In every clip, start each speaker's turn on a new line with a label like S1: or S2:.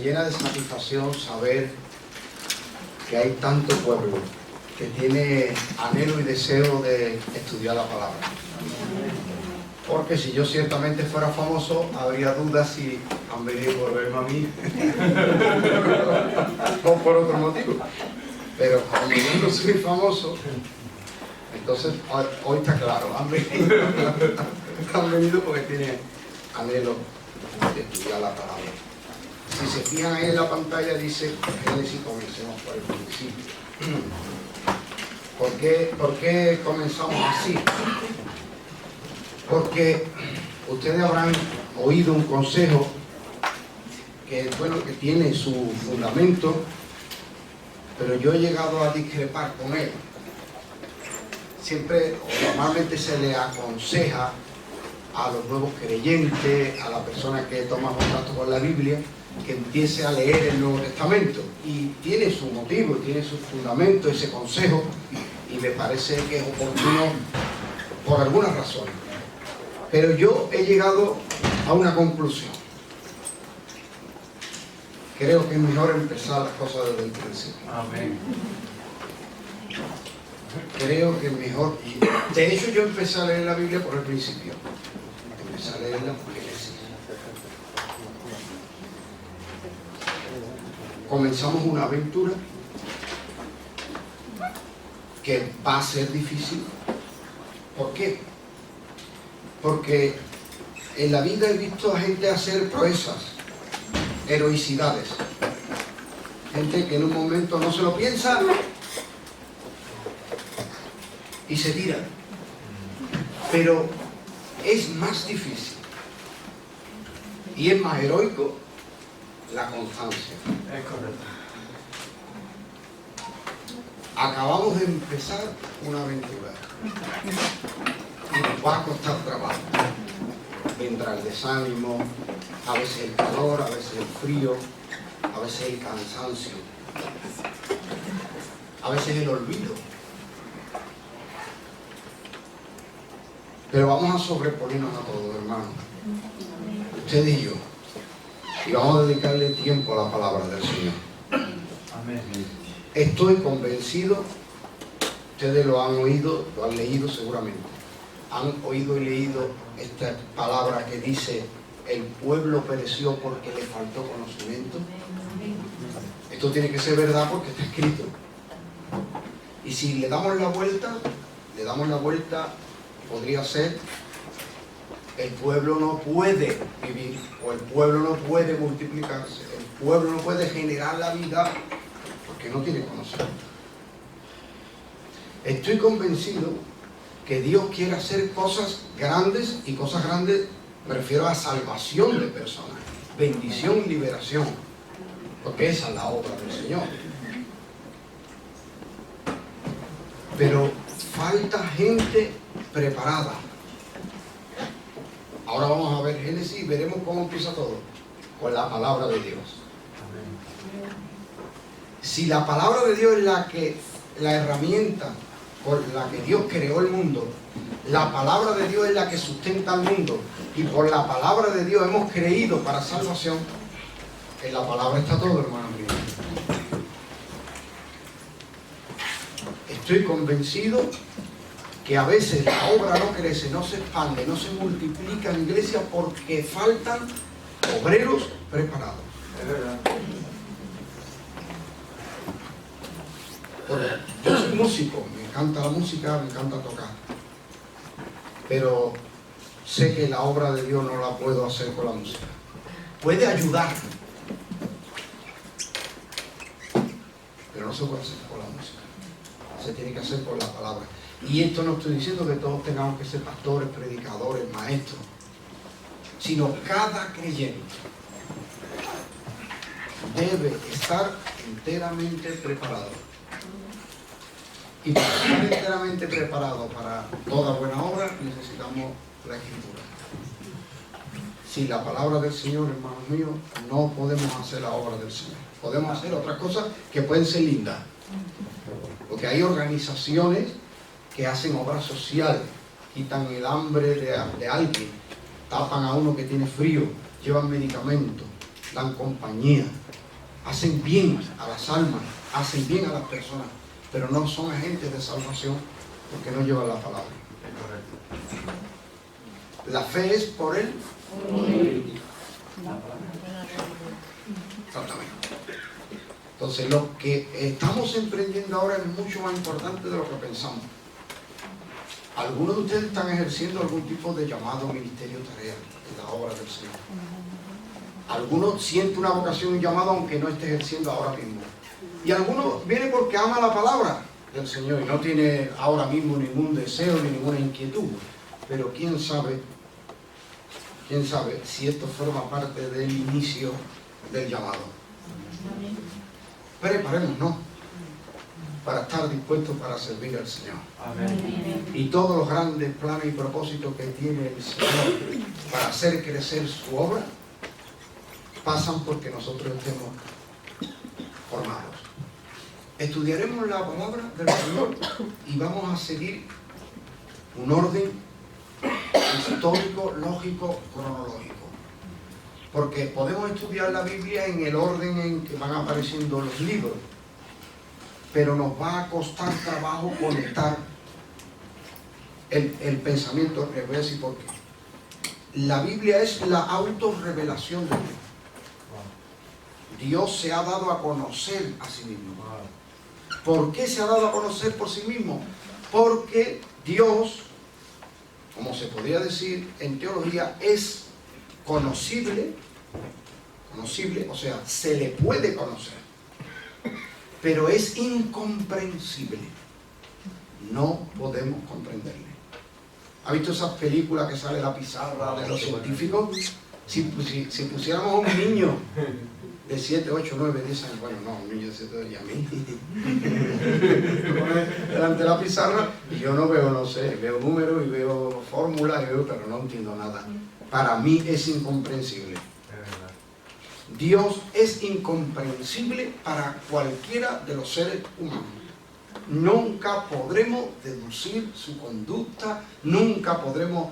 S1: llena de satisfacción saber que hay tanto pueblo que tiene anhelo y deseo de estudiar la palabra. Porque si yo ciertamente fuera famoso, habría dudas si han venido por verme a mí o por otro motivo. Pero como yo no soy famoso, entonces hoy está claro, han venido porque tienen anhelo de estudiar la palabra. Si se fijan ahí en la pantalla dice Génesis, comencemos por el principio. ¿Por qué comenzamos así? Porque ustedes habrán oído un consejo que, bueno, que tiene su fundamento, pero yo he llegado a discrepar con él. Siempre o normalmente se le aconseja a los nuevos creyentes, a la persona que toma contacto con la Biblia, que empiece a leer el Nuevo Testamento. Y tiene su motivo, tiene su fundamento ese consejo, y me parece que es oportuno por algunas razones. Pero yo he llegado a una conclusión. Creo que es mejor empezar las cosas desde el principio.
S2: Amén.
S1: Creo que es mejor. De hecho, yo empecé a leer la Biblia por el principio. Empecé a leerla por Génesis. Comenzamos una aventura que va a ser difícil. ¿Por qué? Porque en la vida he visto a gente hacer proezas, heroicidades. Gente que en un momento no se lo piensa y se tira. Pero es más difícil y es más heroico la constancia.
S2: Es correcto.
S1: Acabamos de empezar una aventura y nos va a costar trabajo. Vendrá el desánimo, a veces el calor, a veces el frío, a veces el cansancio, a veces el olvido. Pero vamos a sobreponernos a todo, hermano. Usted y yo. Y vamos a dedicarle tiempo a la palabra del Señor.
S2: Amén.
S1: Estoy convencido, ustedes lo han oído, lo han leído seguramente. Han oído y leído esta palabra que dice: el pueblo pereció porque le faltó conocimiento. Esto tiene que ser verdad porque está escrito. Y si le damos la vuelta, podría ser: el pueblo no puede vivir, o el pueblo no puede multiplicarse, el pueblo no puede generar la vida porque no tiene conocimiento. Estoy convencido que Dios quiere hacer cosas grandes, y cosas grandes me refiero a salvación de personas, bendición y liberación, porque esa es la obra del Señor. Pero falta gente preparada. Ahora vamos a ver Génesis y veremos cómo empieza todo, con la palabra de Dios. Si la palabra de Dios es la herramienta por la que Dios creó el mundo, la palabra de Dios es la que sustenta al mundo, y por la palabra de Dios hemos creído para salvación, en la palabra está todo, hermano mío. Estoy convencido que a veces la obra no crece, no se expande, no se multiplica en iglesia porque faltan obreros preparados.
S2: Es verdad.
S1: Yo soy músico, me encanta la música, me encanta tocar, pero sé que la obra de Dios no la puedo hacer con la música. Puede ayudar, pero no se puede hacer con la música. Se tiene que hacer con la palabra. Y esto no estoy diciendo que todos tengamos que ser pastores, predicadores, maestros, sino cada creyente debe estar enteramente preparado. Y para estar enteramente preparado para toda buena obra necesitamos la Escritura. Sin la palabra del Señor, hermanos míos, no podemos hacer la obra del Señor. Podemos hacer otras cosas que pueden ser lindas, porque hay organizaciones que hacen obra social, quitan el hambre de alguien, tapan a uno que tiene frío, llevan medicamentos, dan compañía, hacen bien a las almas, hacen bien a las personas, pero no son agentes de salvación porque no llevan la palabra.
S2: Es correcto.
S1: La fe es por él. Exactamente. Entonces, lo que estamos emprendiendo ahora es mucho más importante de lo que pensamos. Algunos de ustedes están ejerciendo algún tipo de llamado, ministerio, tarea en la obra del Señor. Algunos sienten una vocación, un llamado, aunque no esté ejerciendo ahora mismo. Y algunos vienen porque ama la palabra del Señor y no tiene ahora mismo ningún deseo ni ninguna inquietud. Pero quién sabe si esto forma parte del inicio del llamado. Preparémonos para estar dispuestos para servir al Señor.
S2: Amén.
S1: Y todos los grandes planes y propósitos que tiene el Señor para hacer crecer su obra pasan porque nosotros estemos formados. Estudiaremos la palabra del Señor y vamos a seguir un orden histórico, lógico, cronológico. Porque podemos estudiar la Biblia en el orden en que van apareciendo los libros, pero nos va a costar trabajo conectar el pensamiento. Les voy a decir por qué. La Biblia es la autorrevelación de Dios. Dios se ha dado a conocer a sí mismo. ¿Por qué se ha dado a conocer por sí mismo? Porque Dios, como se podría decir en teología, es conocible, o sea, se le puede conocer, pero es incomprensible. No podemos comprenderle. ¿Ha visto esas películas que sale la pizarra de los científicos? Si pusiéramos a un niño de 7, 8, 9, 10 años, bueno, no, un niño de 7 y a mí, lo pone delante de la pizarra y yo no veo, no sé, veo números y veo fórmulas, pero no entiendo nada. Para mí es incomprensible. Dios es incomprensible para cualquiera de los seres humanos. Nunca podremos deducir su conducta, nunca podremos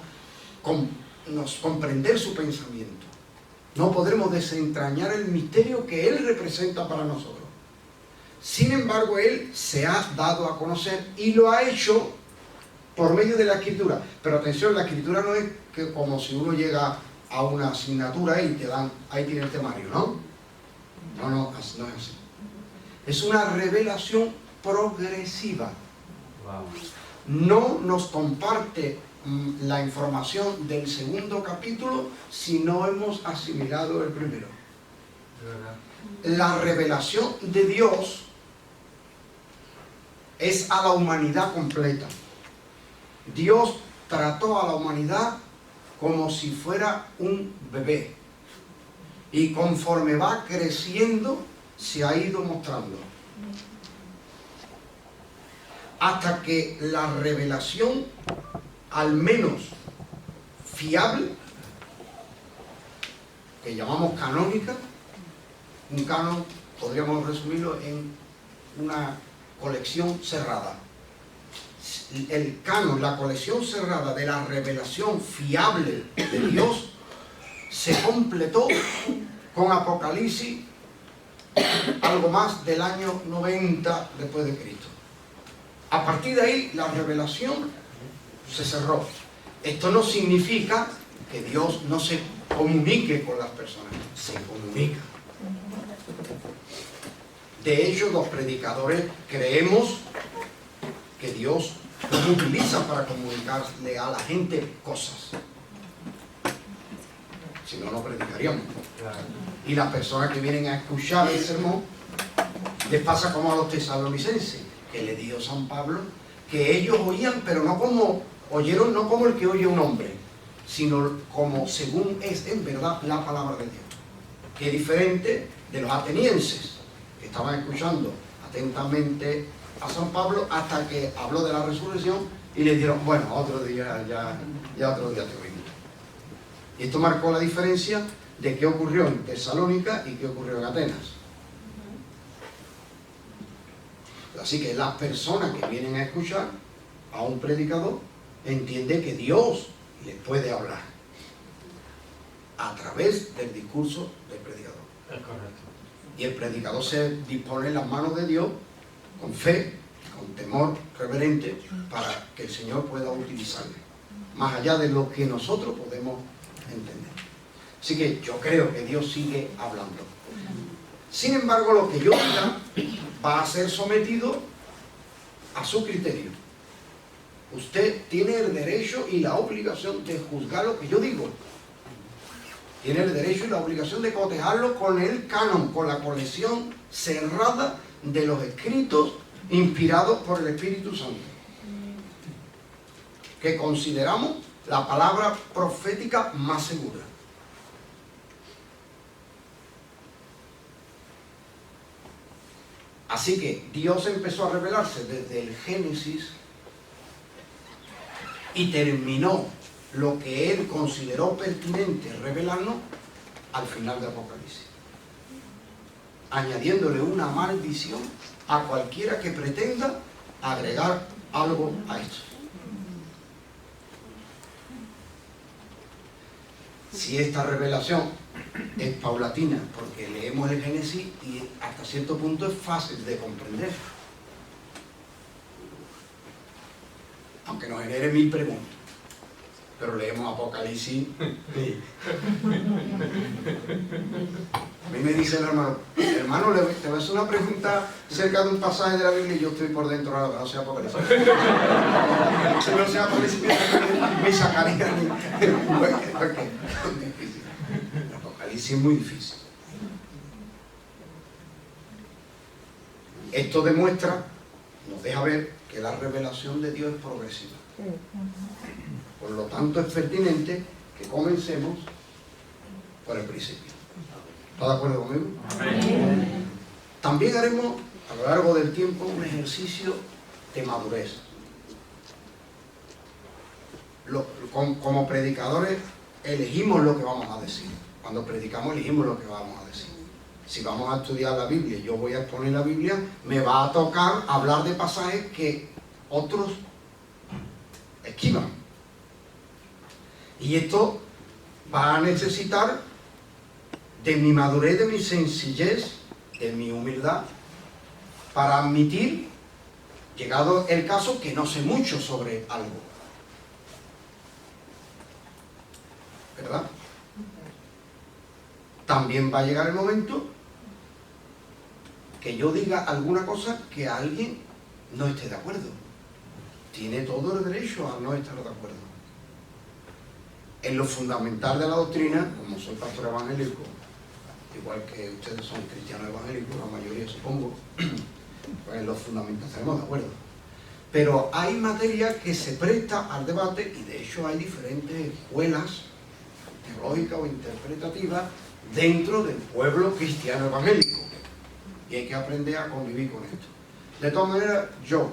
S1: comprender su pensamiento. No podremos desentrañar el misterio que Él representa para nosotros. Sin embargo, Él se ha dado a conocer y lo ha hecho por medio de la Escritura. Pero atención, la Escritura no es que como si uno llega a una asignatura y te dan, ahí tiene el temario, ¿no? No es así. Es una revelación progresiva. No nos comparte la información del segundo capítulo si no hemos asimilado el primero. La revelación de Dios es a la humanidad completa. Dios trató a la humanidad como si fuera un bebé y conforme va creciendo se ha ido mostrando hasta que la revelación al menos fiable, que llamamos canónica, un canon podríamos resumirlo en una colección cerrada. El canon, la colección cerrada de la revelación fiable de Dios se completó con Apocalipsis algo más del año 90 después de Cristo. A partir de ahí la revelación se cerró. Esto no significa que Dios no se comunique con las personas, se comunica. De hecho, los predicadores creemos que Dios nos utiliza para comunicarle a la gente cosas. Si no, no predicaríamos. Y las personas que vienen a escuchar el sermón, les pasa como a los tesalonicenses, que le dijo San Pablo, que ellos oían, pero no como oyeron, no como el que oye un hombre, sino como según es en verdad la palabra de Dios. Que es diferente de los atenienses, que estaban escuchando atentamente a San Pablo hasta que habló de la resurrección y le dijeron, bueno, otro día, ya otro día te oímos. Y esto marcó la diferencia de qué ocurrió en Tesalónica y qué ocurrió en Atenas. Así que las personas que vienen a escuchar a un predicador entienden que Dios les puede hablar a través del discurso del predicador.
S2: Es correcto.
S1: Y el predicador se dispone en las manos de Dios con fe, con temor reverente, para que el Señor pueda utilizarle, más allá de lo que nosotros podemos entender. Así que yo creo que Dios sigue hablando. Sin embargo, lo que yo diga va a ser sometido a su criterio. Usted tiene el derecho y la obligación de juzgar lo que yo digo. Tiene el derecho y la obligación de cotejarlo con el canon, con la colección cerrada de los escritos inspirados por el Espíritu Santo, que consideramos la palabra profética más segura. Así que Dios empezó a revelarse desde el Génesis y terminó lo que Él consideró pertinente revelarnos al final de Apocalipsis, añadiéndole una maldición a cualquiera que pretenda agregar algo a esto. Si esta revelación es paulatina, porque leemos el Génesis y hasta cierto punto es fácil de comprender, aunque nos genere mil preguntas, pero leemos Apocalipsis. A mí me dice el hermano, te voy a hacer una pregunta cerca de un pasaje de la Biblia y yo estoy por dentro, no sea Apocalipsis. Si no sea Apocalipsis, me sacaría. Apocalipsis es muy difícil. Esto demuestra, nos deja ver que la revelación de Dios es progresiva. Por lo tanto, es pertinente que comencemos por el principio. ¿Está de acuerdo conmigo? Amén. También haremos a lo largo del tiempo un ejercicio de madurez. Como predicadores elegimos lo que vamos a decir. Cuando predicamos elegimos lo que vamos a decir. Si vamos a estudiar la Biblia y yo voy a exponer la Biblia, me va a tocar hablar de pasajes que otros esquivan. Y esto va a necesitar de mi madurez, de mi sencillez, de mi humildad, para admitir, llegado el caso, que no sé mucho sobre algo. ¿Verdad? También va a llegar el momento que yo diga alguna cosa que alguien no esté de acuerdo. Tiene todo el derecho a no estar de acuerdo. En lo fundamental de la doctrina, como soy pastor evangélico, igual que ustedes son cristianos evangélicos, la mayoría supongo, pues en lo fundamental estaremos de acuerdo. Pero hay materia que se presta al debate y de hecho hay diferentes escuelas teológicas o interpretativas dentro del pueblo cristiano evangélico. Y hay que aprender a convivir con esto. De todas maneras, yo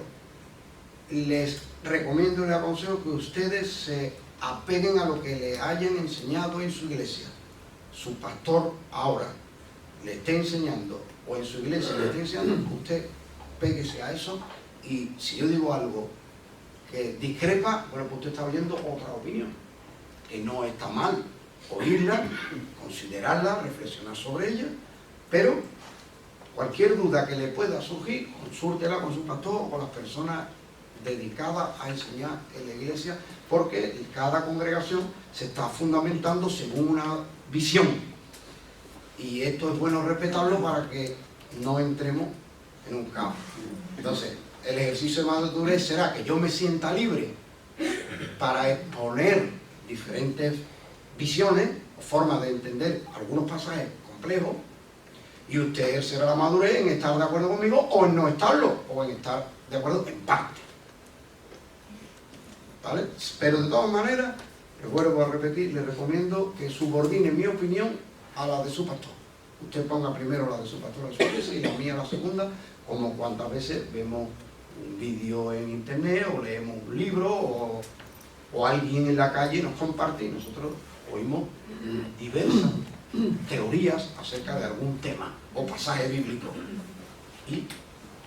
S1: les recomiendo y les aconsejo que ustedes se apeguen a lo que le hayan enseñado en su iglesia. Su pastor ahora le esté enseñando, o en su iglesia le esté enseñando, usted péguese a eso, y si yo digo algo que discrepa, bueno, pues usted está oyendo otra opinión, que no está mal oírla, considerarla, reflexionar sobre ella, pero cualquier duda que le pueda surgir, consúltela con su pastor o con las personas dedicadas a enseñar en la iglesia, porque cada congregación se está fundamentando según una visión. Y esto es bueno respetarlo para que no entremos en un caos. Entonces, el ejercicio de madurez será que yo me sienta libre para exponer diferentes visiones o formas de entender algunos pasajes complejos, y usted ejercerá la madurez en estar de acuerdo conmigo o en no estarlo, o en estar de acuerdo en parte. ¿Vale? Pero de todas maneras, les vuelvo a repetir, les recomiendo que subordine mi opinión a la de su pastor. Usted ponga primero la de su pastor en su iglesia y la mía la segunda, como cuantas veces vemos un vídeo en internet o leemos un libro o alguien en la calle nos comparte y nosotros oímos diversas teorías acerca de algún tema o pasaje bíblico. Y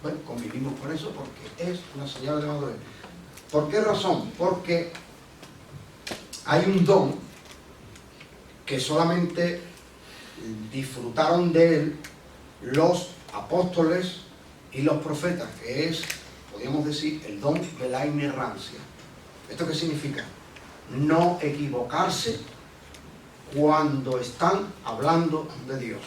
S1: bueno, convivimos con eso porque es una señal de madurez. ¿Por qué razón? Porque hay un don que solamente disfrutaron de él los apóstoles y los profetas, que es, podríamos decir, el don de la inerrancia. ¿Esto qué significa? No equivocarse cuando están hablando de Dios.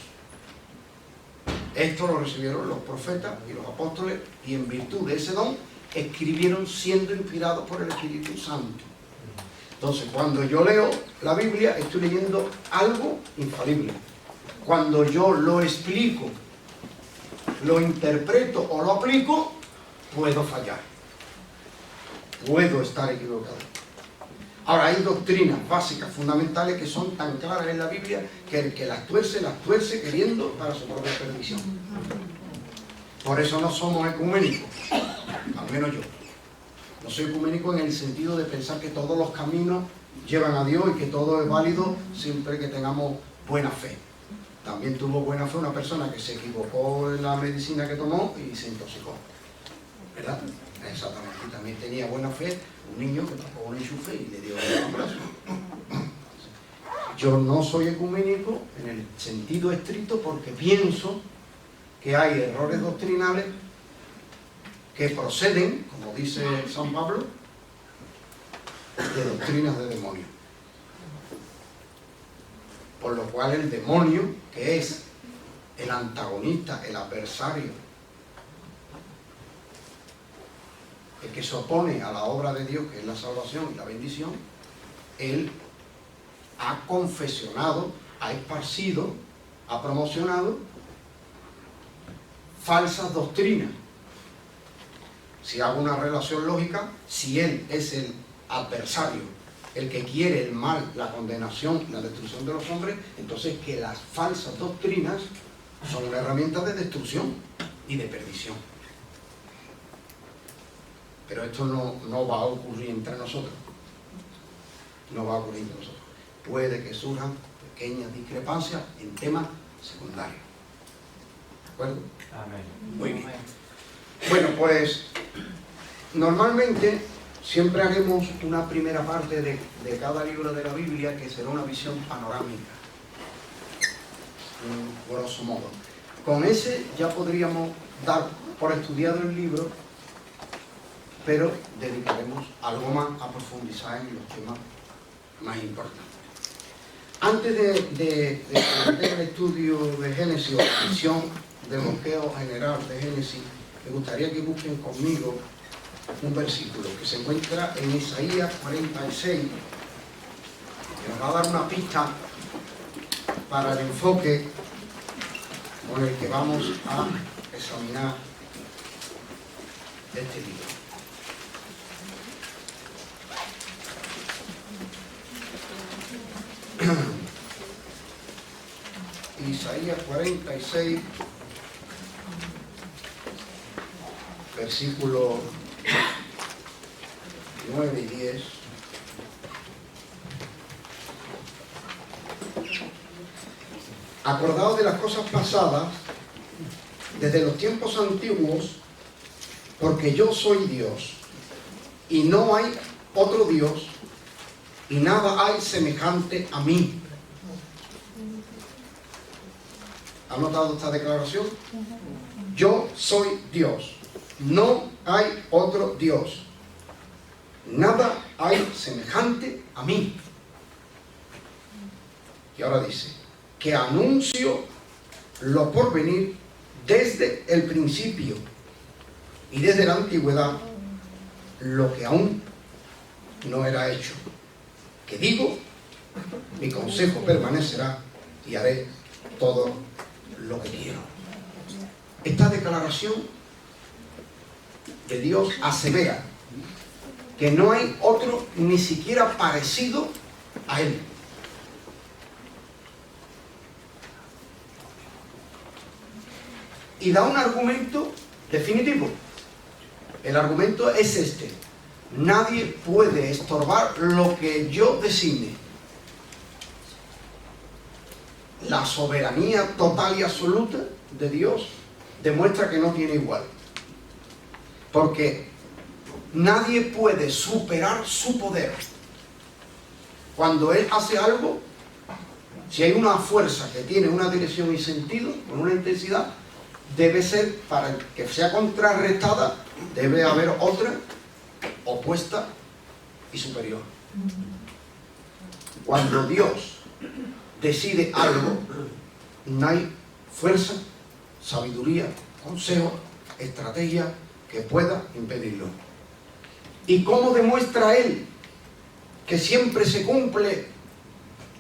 S1: Esto lo recibieron los profetas y los apóstoles, y en virtud de ese don escribieron siendo inspirados por el Espíritu Santo. Entonces, cuando yo leo la Biblia, estoy leyendo algo infalible. Cuando yo lo explico, lo interpreto o lo aplico, puedo fallar. Puedo estar equivocado. Ahora, hay doctrinas básicas, fundamentales, que son tan claras en la Biblia que el que las tuerce queriendo para su propia perdición. Por eso no somos ecuménicos, al menos yo. No soy ecuménico en el sentido de pensar que todos los caminos llevan a Dios y que todo es válido siempre que tengamos buena fe. También tuvo buena fe una persona que se equivocó en la medicina que tomó y se intoxicó, ¿verdad? Exactamente. Y también tenía buena fe un niño que tocó un enchufe y le dio un abrazo. Yo no soy ecuménico en el sentido estricto porque pienso que hay errores doctrinales que proceden, como dice San Pablo, de doctrinas de demonios. Por lo cual el demonio, que es el antagonista, el adversario, el que se opone a la obra de Dios, que es la salvación y la bendición, él ha confesionado, ha esparcido, ha promocionado falsas doctrinas. Si hago una relación lógica, si él es el adversario, el que quiere el mal, la condenación, la destrucción de los hombres, entonces que las falsas doctrinas son una herramienta de destrucción y de perdición. Pero esto no va a ocurrir entre nosotros. No va a ocurrir entre nosotros. Puede que surjan pequeñas discrepancias en temas secundarios. ¿De acuerdo?
S2: Amén.
S1: Muy bien. Bueno, pues normalmente siempre haremos una primera parte de cada libro de la Biblia que será una visión panorámica, grosso modo. Con ese ya podríamos dar por estudiado el libro, pero dedicaremos algo más a profundizar en los temas más importantes. Antes de el estudio de Génesis, o la visión del bloqueo general de Génesis, me gustaría que busquen conmigo un versículo que se encuentra en Isaías 46, que nos va a dar una pista para el enfoque con el que vamos a examinar este libro. Isaías 46, versículos 9 y 10. Acordaos de las cosas pasadas desde los tiempos antiguos, porque yo soy Dios y no hay otro Dios y nada hay semejante a mí. ¿Han notado esta declaración? Yo soy Dios, no hay otro Dios, nada hay semejante a mí. Y ahora dice, que anuncio lo por venir desde el principio y desde la antigüedad, lo que aún no era hecho. Que digo, mi consejo permanecerá y haré todo lo que quiero. Esta declaración de Dios asevera que no hay otro ni siquiera parecido a Él. Y da un argumento definitivo. El argumento es este: nadie puede estorbar lo que yo designe. La soberanía total y absoluta de Dios demuestra que no tiene igual. Porque nadie puede superar su poder. Cuando Él hace algo, si hay una fuerza que tiene una dirección y sentido, con una intensidad, debe ser, para que sea contrarrestada, debe haber otra opuesta y superior. Cuando Dios decide algo, no hay fuerza, sabiduría, consejo, estrategia que pueda impedirlo. ¿Y cómo demuestra Él que siempre se cumple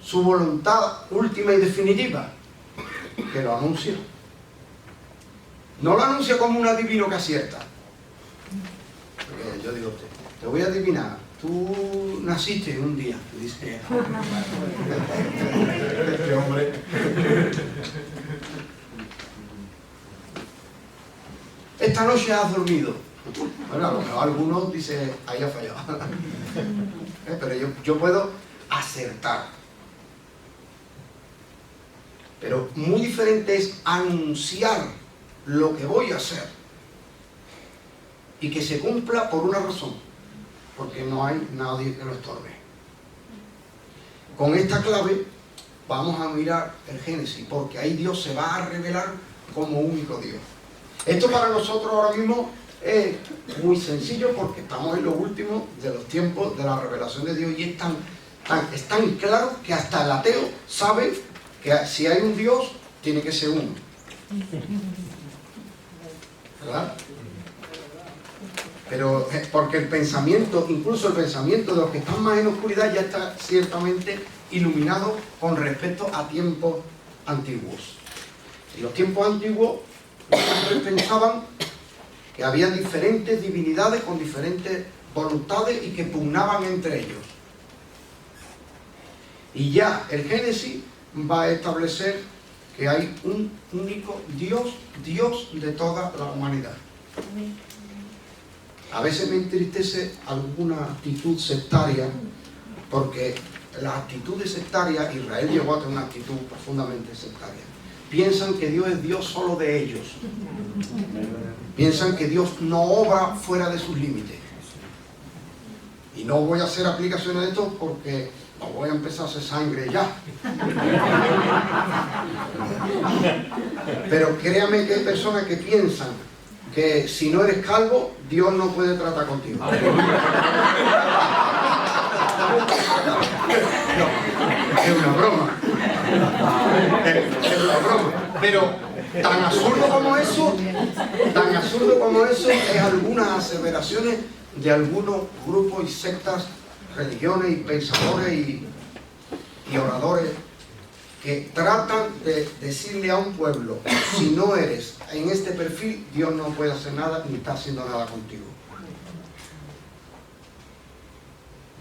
S1: su voluntad última y definitiva? Que lo anuncia. No lo anuncia como un adivino que acierta. Porque yo digo, te voy a adivinar, tú naciste un día. Y dice, este hombre. Esta noche has dormido. Bueno, a lo mejor algunos dicen, ahí ha fallado. Pero yo puedo acertar. Pero muy diferente es anunciar lo que voy a hacer y que se cumpla por una razón, porque no hay nadie que lo estorbe. Con esta clave vamos a mirar el Génesis, porque ahí Dios se va a revelar como único Dios. Esto para nosotros ahora mismo es muy sencillo porque estamos en lo último de los tiempos de la revelación de Dios y es tan claro que hasta el ateo sabe que si hay un Dios tiene que ser uno. ¿Verdad? Pero porque el pensamiento, incluso el pensamiento de los que están más en oscuridad ya está ciertamente iluminado con respecto a tiempos antiguos. En los tiempos antiguos los hombres pensaban que había diferentes divinidades con diferentes voluntades y que pugnaban entre ellos. Y ya el Génesis va a establecer que hay un único Dios, Dios de toda la humanidad. A veces me entristece alguna actitud sectaria, porque las actitudes sectarias, Israel llegó a tener una actitud profundamente sectaria. Piensan que Dios es Dios solo de ellos. Piensan que Dios no obra fuera de sus límites. Y no voy a hacer aplicaciones de esto porque no voy a empezar a hacer sangre ya. Pero créame que hay personas que piensan que si no eres calvo, Dios no puede tratar contigo. No, es una broma. Es una broma. Pero tan absurdo como eso es algunas aseveraciones de algunos grupos y sectas, religiones y pensadores y oradores que tratan de decirle a un pueblo, si no eres en este perfil, Dios no puede hacer nada ni está haciendo nada contigo.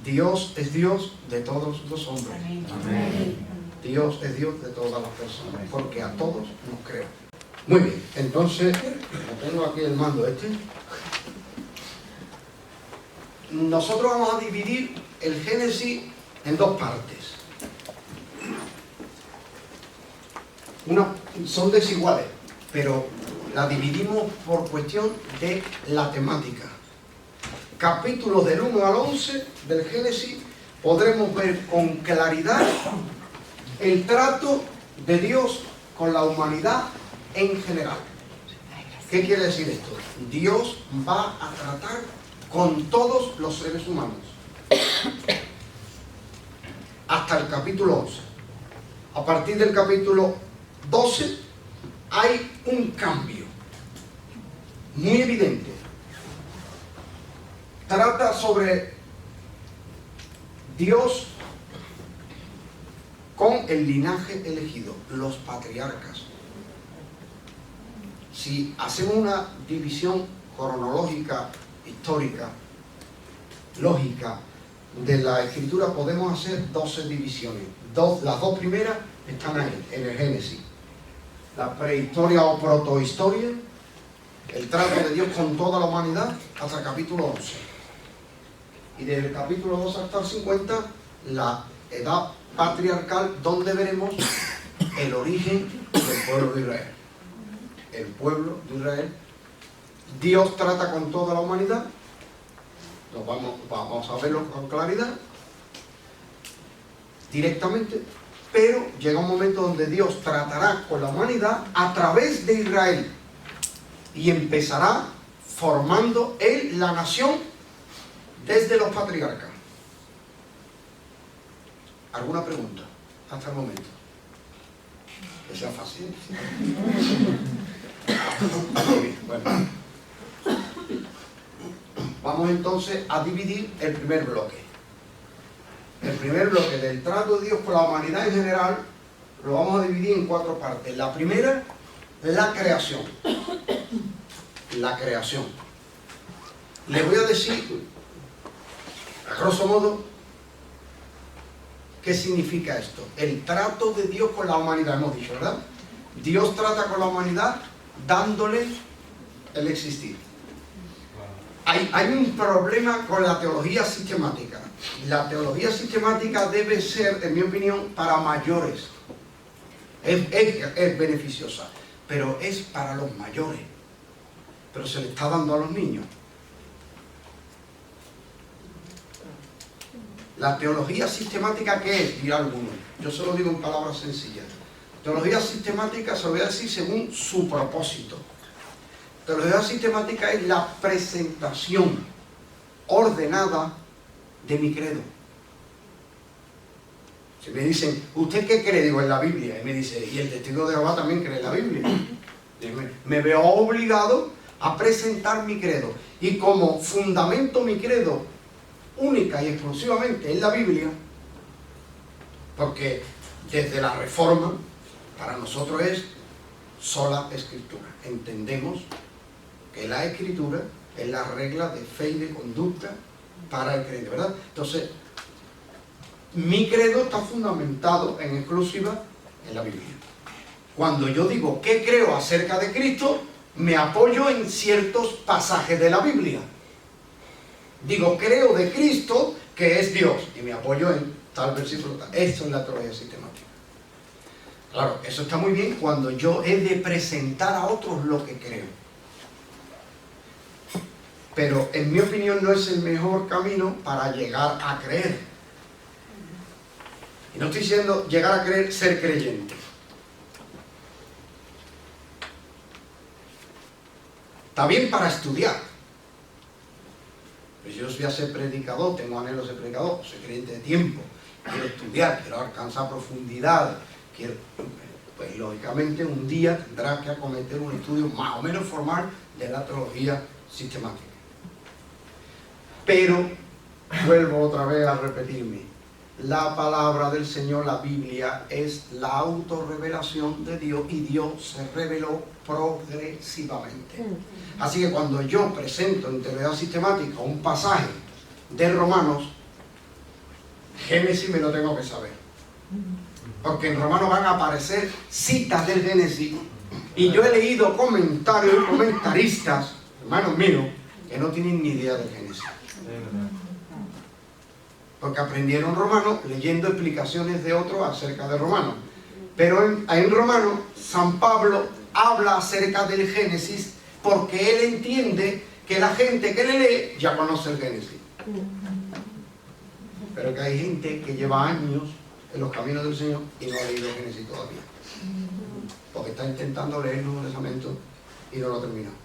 S1: Dios es Dios de todos los hombres. Amén. Dios es Dios de todas las personas, porque a todos nos creó. Muy bien, entonces, como tengo aquí el mando nosotros vamos a dividir el Génesis en dos partes. Son desiguales, pero la dividimos por cuestión de la temática. Capítulos del 1 al 11 del Génesis podremos ver con claridad el trato de Dios con la humanidad en general. ¿Qué quiere decir esto? Dios va a tratar con todos los seres humanos. Hasta el capítulo 11. A partir del capítulo 12 hay un cambio muy evidente. Trata sobre Dios con el linaje elegido, los patriarcas. Si hacemos una división cronológica, histórica, lógica de la escritura, podemos hacer 12 divisiones. Las dos primeras están ahí, en el Génesis. La prehistoria o protohistoria, el trato de Dios con toda la humanidad, hasta el capítulo 11. Y desde el capítulo 2 hasta el 50, la edad patriarcal, donde veremos el origen del pueblo de Israel. El pueblo de Israel. Dios trata con toda la humanidad. Vamos a verlo con claridad, directamente, pero llega un momento donde Dios tratará con la humanidad a través de Israel. y empezará formando él la nación desde los patriarcas. ¿Alguna pregunta hasta el momento? Que sea fácil. Bueno. Vamos entonces a dividir el primer bloque. El primer bloque del trato de Dios con la humanidad en general lo vamos a dividir en 4 partes. La primera, la creación. La creación. Les voy a decir, a grosso modo, ¿qué significa esto? El trato de Dios con la humanidad, hemos dicho, ¿verdad? Dios trata con la humanidad dándole el existir. Hay un problema con la teología sistemática. La teología sistemática debe ser, en mi opinión, para mayores. Es beneficiosa, pero es para los mayores. Pero se le está dando a los niños. La teología sistemática, ¿qué es? Dirá alguno. Yo se lo digo en palabras sencillas. Teología sistemática se lo voy a decir según su propósito. Teología sistemática es la presentación ordenada de mi credo. Si me dicen, ¿usted qué cree? Digo, en la Biblia. Y me dice, y el testigo de Jehová también cree en la Biblia. Me veo obligado a presentar mi credo. Y como fundamento mi credo única y exclusivamente en la Biblia, porque desde la Reforma, para nosotros es sola Escritura. Entendemos que la Escritura es la regla de fe y de conducta para el creyente, ¿verdad? Entonces, mi credo está fundamentado en exclusiva en la Biblia. Cuando yo digo qué creo acerca de Cristo, me apoyo en ciertos pasajes de la Biblia. Digo, creo de Cristo que es Dios, y me apoyo en tal versículo, tal. Eso es la teología sistemática. Claro, eso está muy bien cuando yo he de presentar a otros lo que creo. Pero en mi opinión no es el mejor camino para llegar a creer. Y no estoy diciendo llegar a creer, ser creyente. Está bien para estudiar. Pues yo voy a ser predicador, tengo anhelos de predicador, soy creyente de tiempo, quiero estudiar, quiero alcanzar profundidad, pues lógicamente un día tendrá que acometer un estudio más o menos formal de la teología sistemática. Pero, vuelvo otra vez a repetirme, la palabra del Señor, la Biblia, es la autorrevelación de Dios y Dios se reveló progresivamente. Así que cuando yo presento en teología sistemática un pasaje de Romanos, Génesis me lo tengo que saber. Porque en Romanos van a aparecer citas del Génesis y yo he leído comentarios y comentaristas, hermanos míos, que no tienen ni idea del Génesis. Porque aprendieron romano leyendo explicaciones de otros acerca de Romanos. Pero en Romanos, San Pablo habla acerca del Génesis porque él entiende que la gente que le lee ya conoce el Génesis. Pero que hay gente que lleva años en los caminos del Señor y no ha leído el Génesis todavía. Porque está intentando leer el Nuevo Testamento y no lo ha terminado.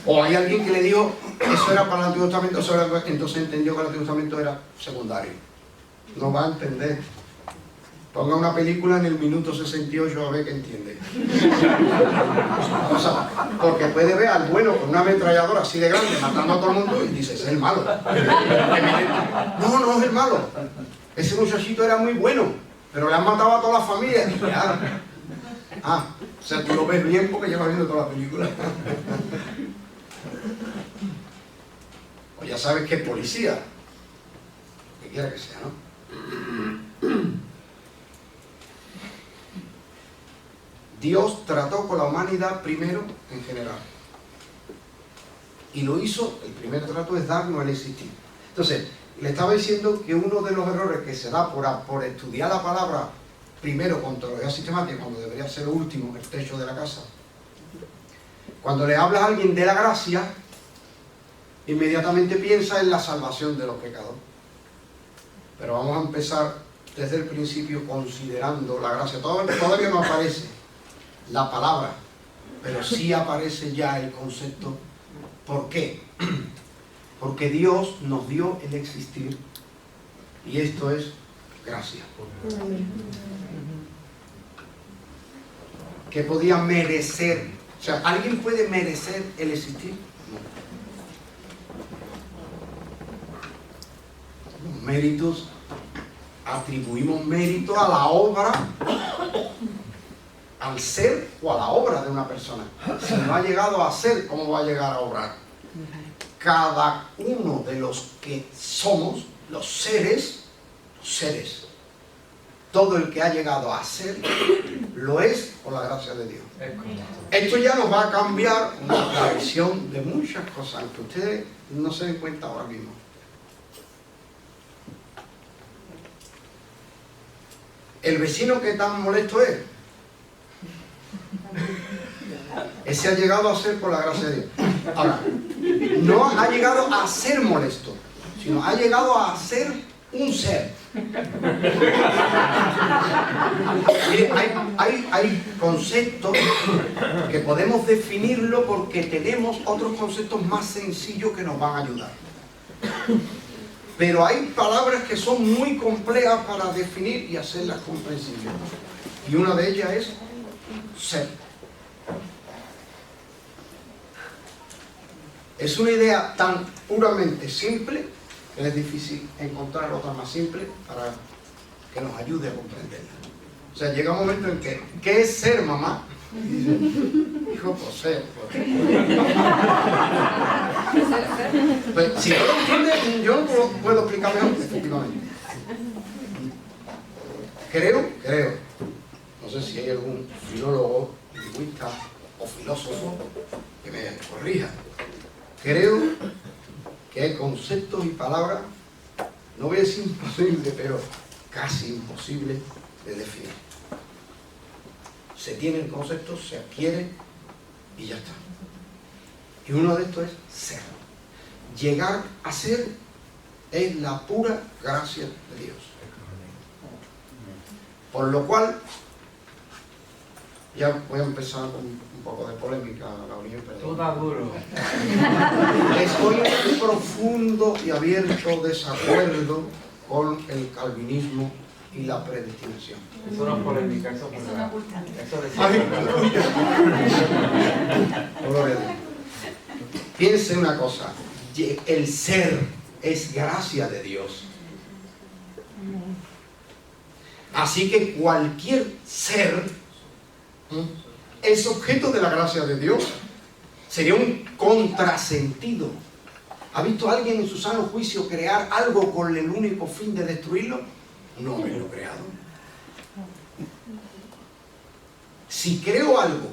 S1: O hay alguien que le dijo, eso era para el Antiguo Testamento, entonces entendió que el Antiguo Testamento era secundario. No va a entender. Ponga una película en el minuto 68 a ver qué entiende. O sea, porque puede ver al bueno con una ametralladora así de grande matando a todo el mundo y dice, es el malo. No, no es el malo. Ese muchachito era muy bueno, pero le han matado a toda la familia. Y ya. O sea, tú lo ves bien porque llevas viendo toda la película. O ya sabes que es policía. Que quiera que sea, ¿no? Dios trató con la humanidad primero en general. Y lo hizo, el primer trato es darnos el existir. Entonces, le estaba diciendo que uno de los errores que se da por estudiar la palabra primero con teología sistemática, cuando debería ser lo último, el techo de la casa. Cuando le hablas a alguien de la gracia, inmediatamente piensa en la salvación de los pecados. Pero vamos a empezar desde el principio considerando la gracia. Todavía no aparece la palabra, pero sí aparece ya el concepto. ¿Por qué? Porque Dios nos dio el existir y esto es gracia. Que podía merecer, o sea, ¿alguien puede merecer el existir? No. Los méritos, atribuimos mérito a la obra, al ser o a la obra de una persona. Si no ha llegado a ser, ¿cómo va a llegar a obrar? Cada uno de los que somos, los seres, todo el que ha llegado a ser, lo es por la gracia de Dios. Esto ya nos va a cambiar la visión de muchas cosas que ustedes no se den cuenta ahora mismo. El vecino que tan molesto es, ese ha llegado a ser por la gracia de Dios. Ahora, no ha llegado a ser molesto, sino ha llegado a ser un ser. Mire, hay conceptos que podemos definirlo porque tenemos otros conceptos más sencillos que nos van a ayudar. Pero hay palabras que son muy complejas para definir y hacerlas comprensibles. Y una de ellas es ser. Es una idea tan puramente simple que es difícil encontrar otra más simple para que nos ayude a comprenderla. O sea, llega un momento en que, ¿qué es ser, mamá? Y dice, hijo, pues ser. Pues, si no lo entiendes, yo no puedo explicar mejor, efectivamente. Creo, no sé si hay algún filólogo, lingüista o filósofo que me corrija. Creo que hay conceptos y palabras, no voy a decir imposible, pero casi imposible de definir. Se tiene el concepto, se adquiere y ya está. Y uno de estos es ser. Llegar a ser es la pura gracia de Dios. Por lo cual, ya voy a empezar con un poco de polémica, Gabriel, perdón.
S2: Tú duro.
S1: Estoy en un profundo y abierto desacuerdo con el calvinismo y la predestinación.
S2: Eso no es polémica, eso es verdad. Eso es
S1: Gloria a Dios. Piense una cosa, el ser es gracia de Dios. Así que cualquier ser es objeto de la gracia de Dios. Sería un contrasentido. ¿Ha visto alguien en su sano juicio crear algo con el único fin de destruirlo? No me lo he creado. Si creo algo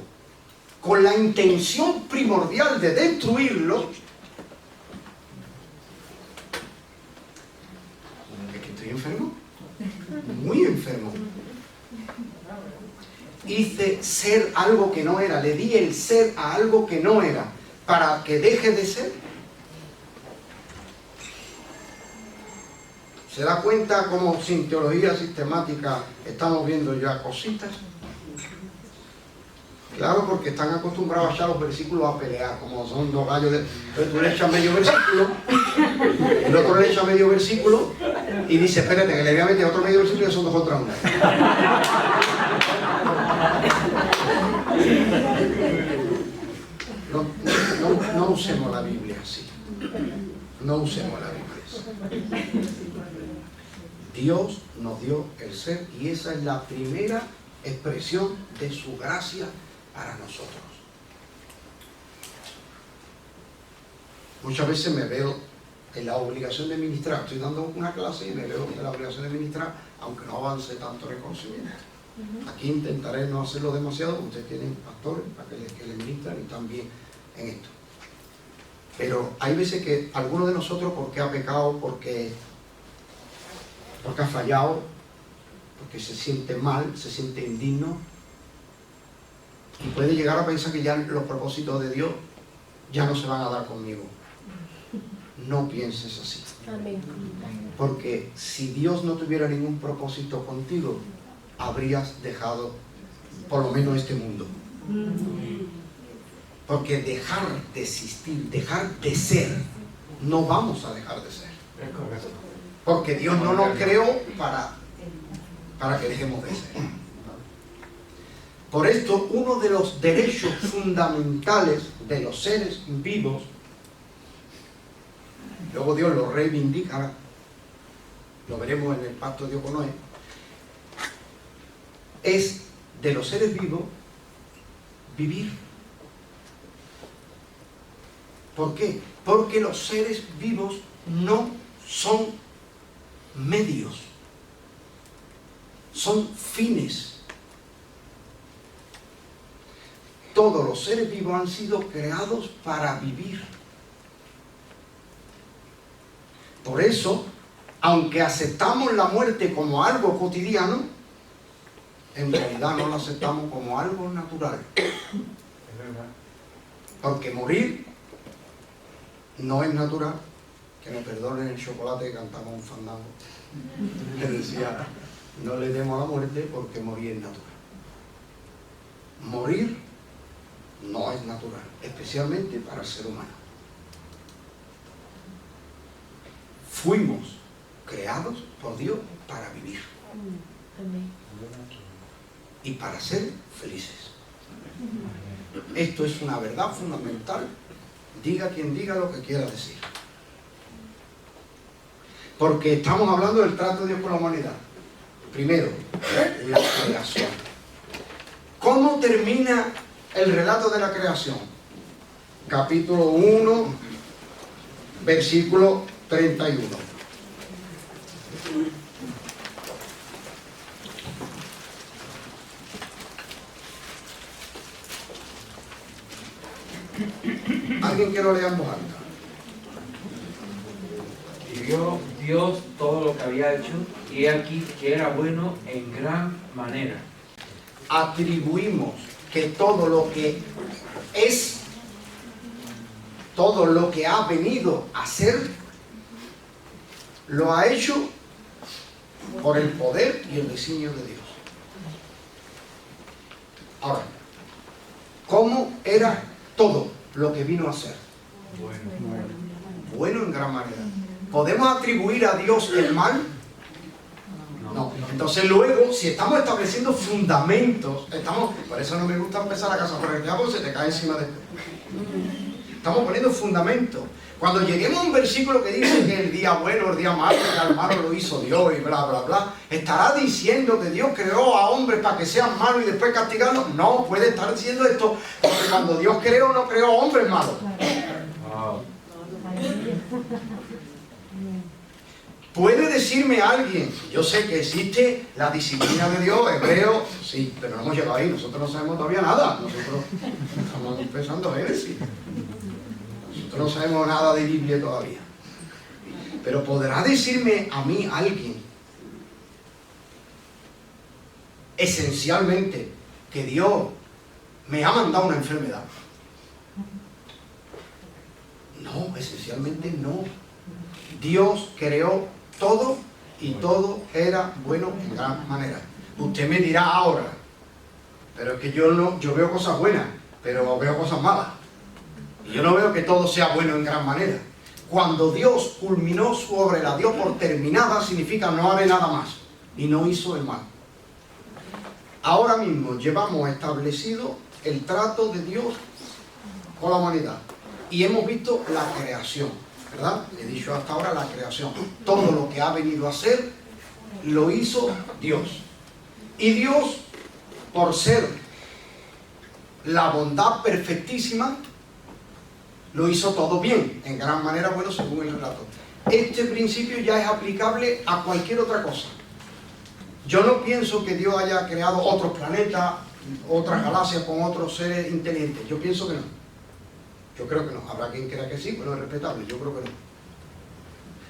S1: con la intención primordial de destruirlo, es que estoy enfermo, muy enfermo. Hice ser algo que no era, le di el ser a algo que no era, para que deje de ser. ¿Se da cuenta cómo sin teología sistemática estamos viendo ya cositas? Claro, porque están acostumbrados a echar los versículos a pelear, como son dos gallos de... Entonces tú le echas medio versículo, el otro le echa medio versículo y dice, espérate, que le voy a meter otro medio versículo y son dos contra uno. No usemos la Biblia así. No usemos la Biblia así. Dios nos dio el ser y esa es la primera expresión de su gracia para nosotros. Muchas veces me veo en la obligación de ministrar. Estoy dando una clase y me veo en la obligación de ministrar, aunque no avance tanto en el conocimiento. Aquí intentaré no hacerlo demasiado, ustedes tienen pastores para que les ministran y también en esto. Pero hay veces que alguno de nosotros, porque ha pecado, porque ha fallado, porque se siente mal, se siente indigno, y puede llegar a pensar que ya los propósitos de Dios ya no se van a dar conmigo. No pienses así.
S3: Amén.
S1: Porque si Dios no tuviera ningún propósito contigo, habrías dejado por lo menos este mundo. Porque dejar de existir, dejar de ser, no vamos a dejar de ser.
S2: Es correcto.
S1: Porque Dios no nos creó para que dejemos de ser. Por esto, uno de los derechos fundamentales de los seres vivos, luego Dios lo reivindicará, lo veremos en el pacto de Dios con Noé, es de los seres vivos vivir. ¿Por qué? Porque los seres vivos no son medios, son fines. Todos los seres vivos han sido creados para vivir. Por eso, aunque aceptamos la muerte como algo cotidiano, en realidad no la aceptamos como algo natural.
S2: Es verdad.
S1: Porque morir no es natural. Que me perdonen el chocolate que cantamos un fandango. Que decía, no le demos a la muerte porque morir es natural. Morir no es natural, especialmente para el ser humano. Fuimos creados por Dios para vivir y para ser felices. Esto es una verdad fundamental, diga quien diga lo que quiera decir. Porque estamos hablando del trato de Dios con la humanidad. Primero, la creación. ¿Cómo termina el relato de la creación? Capítulo 1, versículo 31. ¿Alguien que lo lea en voz alta?
S2: Y vio Dios todo lo que había hecho, y he aquí que era bueno en gran manera.
S1: Atribuimos que todo lo que es, todo lo que ha venido a ser, lo ha hecho por el poder y el designio de Dios. Ahora, ¿cómo era todo lo que vino a ser? Bueno en gran manera. ¿Podemos atribuir a Dios el mal? No. Entonces luego, si estamos estableciendo fundamentos, por eso no me gusta empezar la casa por el diablo, se te cae encima de esto. Estamos poniendo fundamentos. Cuando lleguemos a un versículo que dice que el día bueno, el día malo, que el malo lo hizo Dios y bla, bla, bla, ¿estará diciendo que Dios creó a hombres para que sean malos y después castigarlos? No, puede estar diciendo esto, porque cuando Dios creó, no creó hombres malos.
S2: Wow.
S1: Puede decirme alguien, yo sé que existe la disciplina de Dios, hebreo, sí, pero no hemos llegado ahí, nosotros no sabemos todavía nada, nosotros estamos empezando Génesis, nosotros no sabemos nada de Biblia todavía. Pero podrá decirme a mí alguien, esencialmente, que Dios me ha mandado una enfermedad. No, esencialmente no. Dios creó todo y todo era bueno en gran manera. Usted me dirá ahora, pero es que yo veo cosas buenas, pero veo cosas malas. Y yo no veo que todo sea bueno en gran manera. Cuando Dios culminó su obra y la dio por terminada, significa no haré nada más. Y no hizo el mal. Ahora mismo llevamos establecido el trato de Dios con la humanidad. Y hemos visto la creación, ¿verdad? He dicho hasta ahora la creación. Todo lo que ha venido a ser, lo hizo Dios. Y Dios, por ser la bondad perfectísima, lo hizo todo bien, en gran manera bueno según el relato. Este principio ya es aplicable a cualquier otra cosa. Yo no pienso que Dios haya creado otros planetas, otras galaxias con otros seres inteligentes. Yo pienso que no. Yo creo que no. Habrá quien crea que sí, bueno, es respetable. Yo creo que no.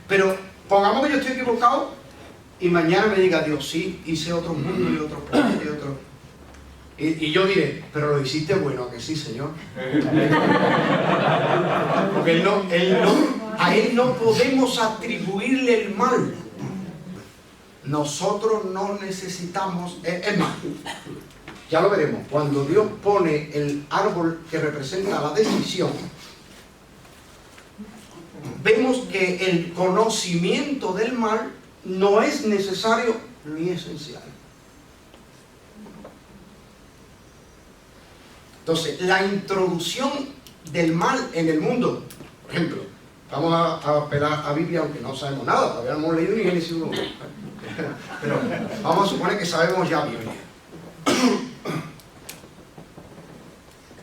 S1: Pero pongamos que yo estoy equivocado y mañana me diga Dios, sí, hice otros mundos y otros planetas y otros... Y yo diré, pero lo hiciste bueno, ¿a que sí, Señor? Porque a Él no podemos atribuirle el mal. Nosotros no necesitamos, es más, ya lo veremos, cuando Dios pone el árbol que representa la decisión, vemos que el conocimiento del mal no es necesario ni esencial. Entonces, la introducción del mal en el mundo, por ejemplo, vamos a apelar a Biblia, aunque no sabemos nada, todavía no hemos leído ni Génesis 1, pero vamos a suponer que sabemos ya Biblia.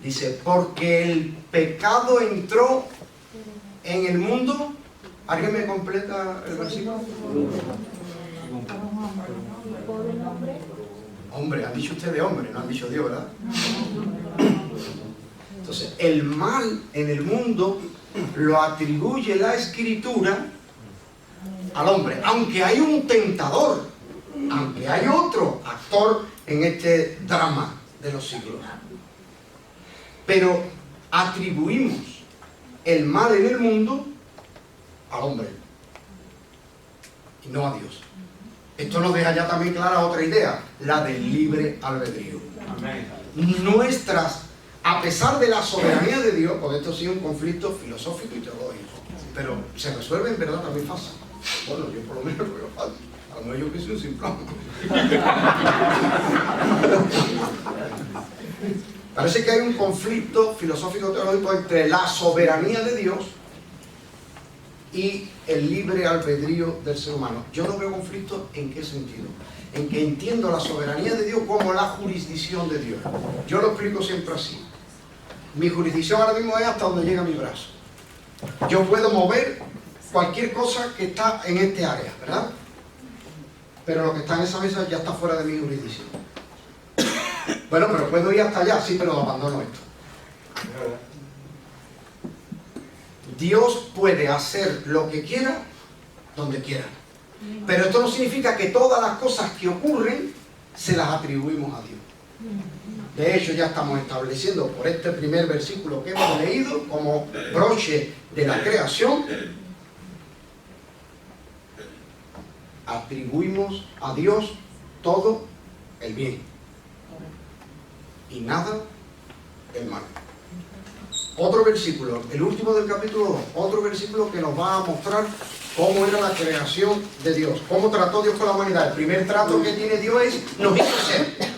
S1: Dice, porque el pecado entró en el mundo. ¿Alguien me completa el versículo? Hombre, han dicho ustedes hombre, no han dicho Dios, ¿verdad? Entonces, el mal en el mundo lo atribuye la Escritura al hombre, aunque hay un tentador, aunque hay otro actor en este drama de los siglos. Pero atribuimos el mal en el mundo al hombre y no a Dios. Esto nos deja ya también clara otra idea, la del libre albedrío.
S2: Amén.
S1: Nuestras, a pesar de la soberanía de Dios, porque esto sí es un conflicto filosófico y teológico, pero se resuelve en verdad también fácil. Bueno, yo por lo menos lo veo fácil. A lo mejor yo que soy un simplón. Parece que hay un conflicto filosófico teológico entre la soberanía de Dios y el libre albedrío del ser humano. Yo no veo conflicto en qué sentido. En que entiendo la soberanía de Dios como la jurisdicción de Dios. Yo lo explico siempre así. Mi jurisdicción ahora mismo es hasta donde llega mi brazo. Yo puedo mover cualquier cosa que está en este área, ¿verdad? Pero lo que está en esa mesa ya está fuera de mi jurisdicción. Bueno, pero puedo ir hasta allá, sí, pero abandono esto. Dios puede hacer lo que quiera, donde quiera. Pero esto no significa que todas las cosas que ocurren se las atribuimos a Dios. De hecho, ya estamos estableciendo por este primer versículo que hemos leído como broche de la creación, atribuimos a Dios todo el bien y nada el mal. Otro versículo, el último del capítulo 2, otro versículo que nos va a mostrar cómo era la creación de Dios, cómo trató Dios con la humanidad. El primer trato que tiene Dios es, nos hizo ser.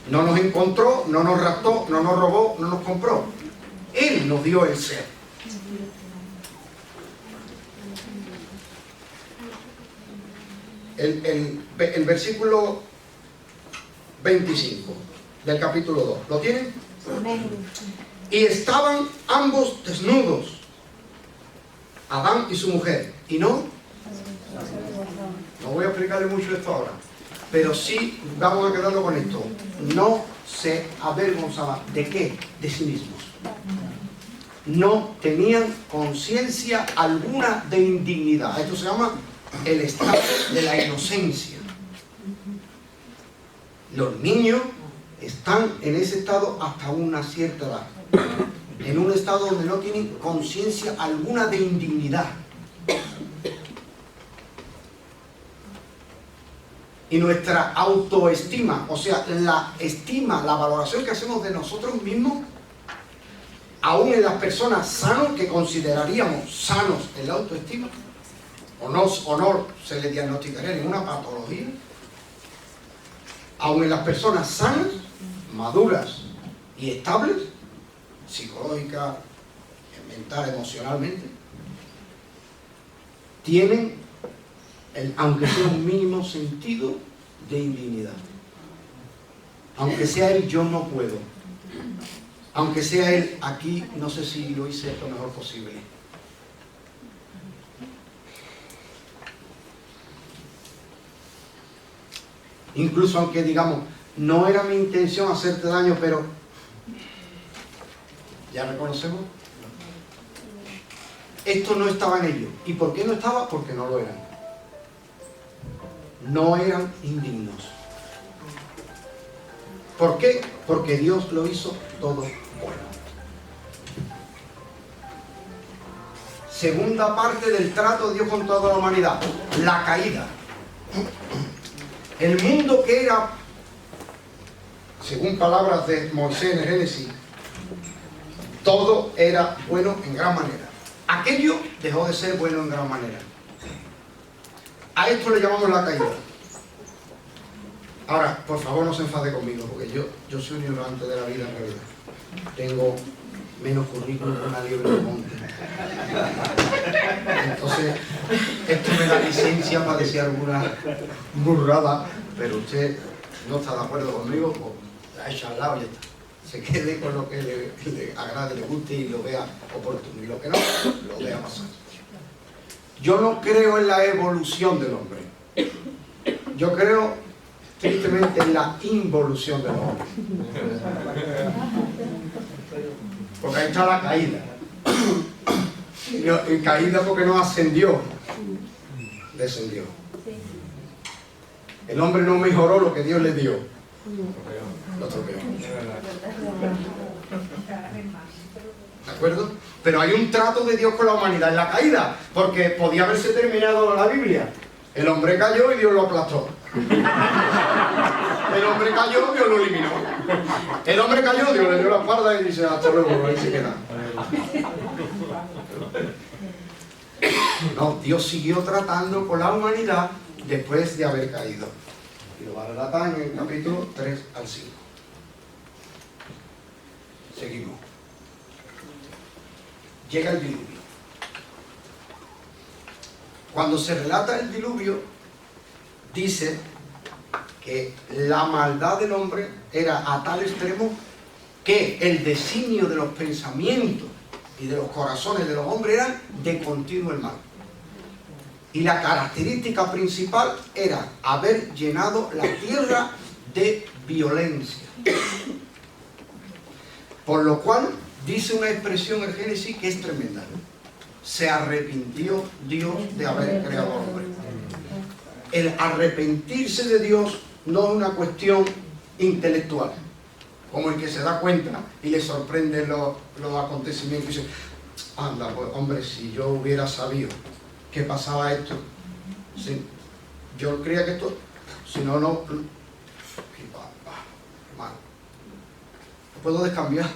S1: No nos encontró, no nos raptó, no nos robó, no nos compró. Él nos dio el ser. El versículo 25 del capítulo 2, ¿lo tienen? Y estaban ambos desnudos, Adán y su mujer, y no voy a explicarle mucho esto ahora, pero sí vamos a quedarlo con esto. No se avergonzaban. ¿De qué? De sí mismos. No tenían conciencia alguna de indignidad. Esto se llama el estado de la inocencia. Los niños están en ese estado hasta una cierta edad, en un estado donde no tienen conciencia alguna de indignidad. Y nuestra autoestima, o sea, la estima, la valoración que hacemos de nosotros mismos, aún en las personas sanas, que consideraríamos sanos en la autoestima, o no se le diagnosticaría ninguna patología, aún en las personas sanas, maduras y estables, psicológica, mental, emocionalmente, tienen, aunque sea un mínimo sentido de indignidad. Aunque sea el yo no puedo. Aunque sea el aquí no sé si lo hice lo mejor posible. Incluso aunque digamos, no era mi intención hacerte daño, pero ¿ya reconocemos? Esto no estaba en ellos. ¿Y por qué no estaba? Porque no lo eran. No eran indignos. ¿Por qué? Porque Dios lo hizo todo bueno. Segunda parte del trato de Dios con toda la humanidad, la caída. El mundo que era según palabras de Moisés en el Génesis, todo era bueno en gran manera. Aquello dejó de ser bueno en gran manera. A esto le llamamos la caída. Ahora, por favor, no se enfade conmigo, porque yo soy un ignorante de la vida en realidad. Tengo menos currículum que una liebre de monte. Entonces, esto me da licencia para decir alguna burrada, pero usted no está de acuerdo conmigo, pues ha hecho al lado y ya está. Se quede con lo que le agrade, le guste y lo vea oportuno. Y lo que no, lo vea pasar. Yo no creo en la evolución del hombre. Yo creo, tristemente, en la involución del hombre. Porque ahí está la caída. Y caída porque no ascendió, descendió. El hombre no mejoró lo que Dios le dio, lo tropeó. ¿De acuerdo? Pero hay un trato de Dios con la humanidad en la caída, porque podía haberse terminado la Biblia. El hombre cayó y Dios lo aplastó. El hombre cayó, Dios lo eliminó. El hombre cayó, Dios le dio la espalda y dice, hasta luego, ahí se queda. No, Dios siguió tratando con la humanidad después de haber caído. Y lo va a relatar en el capítulo 3 al 5. Seguimos. Llega el diluvio. Cuando se relata el diluvio, dice que la maldad del hombre era a tal extremo que el designio de los pensamientos y de los corazones de los hombres eran de continuo el mal. Y la característica principal era haber llenado la tierra de violencia. Por lo cual dice una expresión en Génesis que es tremenda. Se arrepintió Dios de haber creado al hombre. El arrepentirse de Dios no es una cuestión intelectual, como el que se da cuenta y le sorprenden los acontecimientos y dice, anda, pues hombre, si yo hubiera sabido que pasaba esto, si yo creía que esto, si no, no, mal, lo puedo descambiar.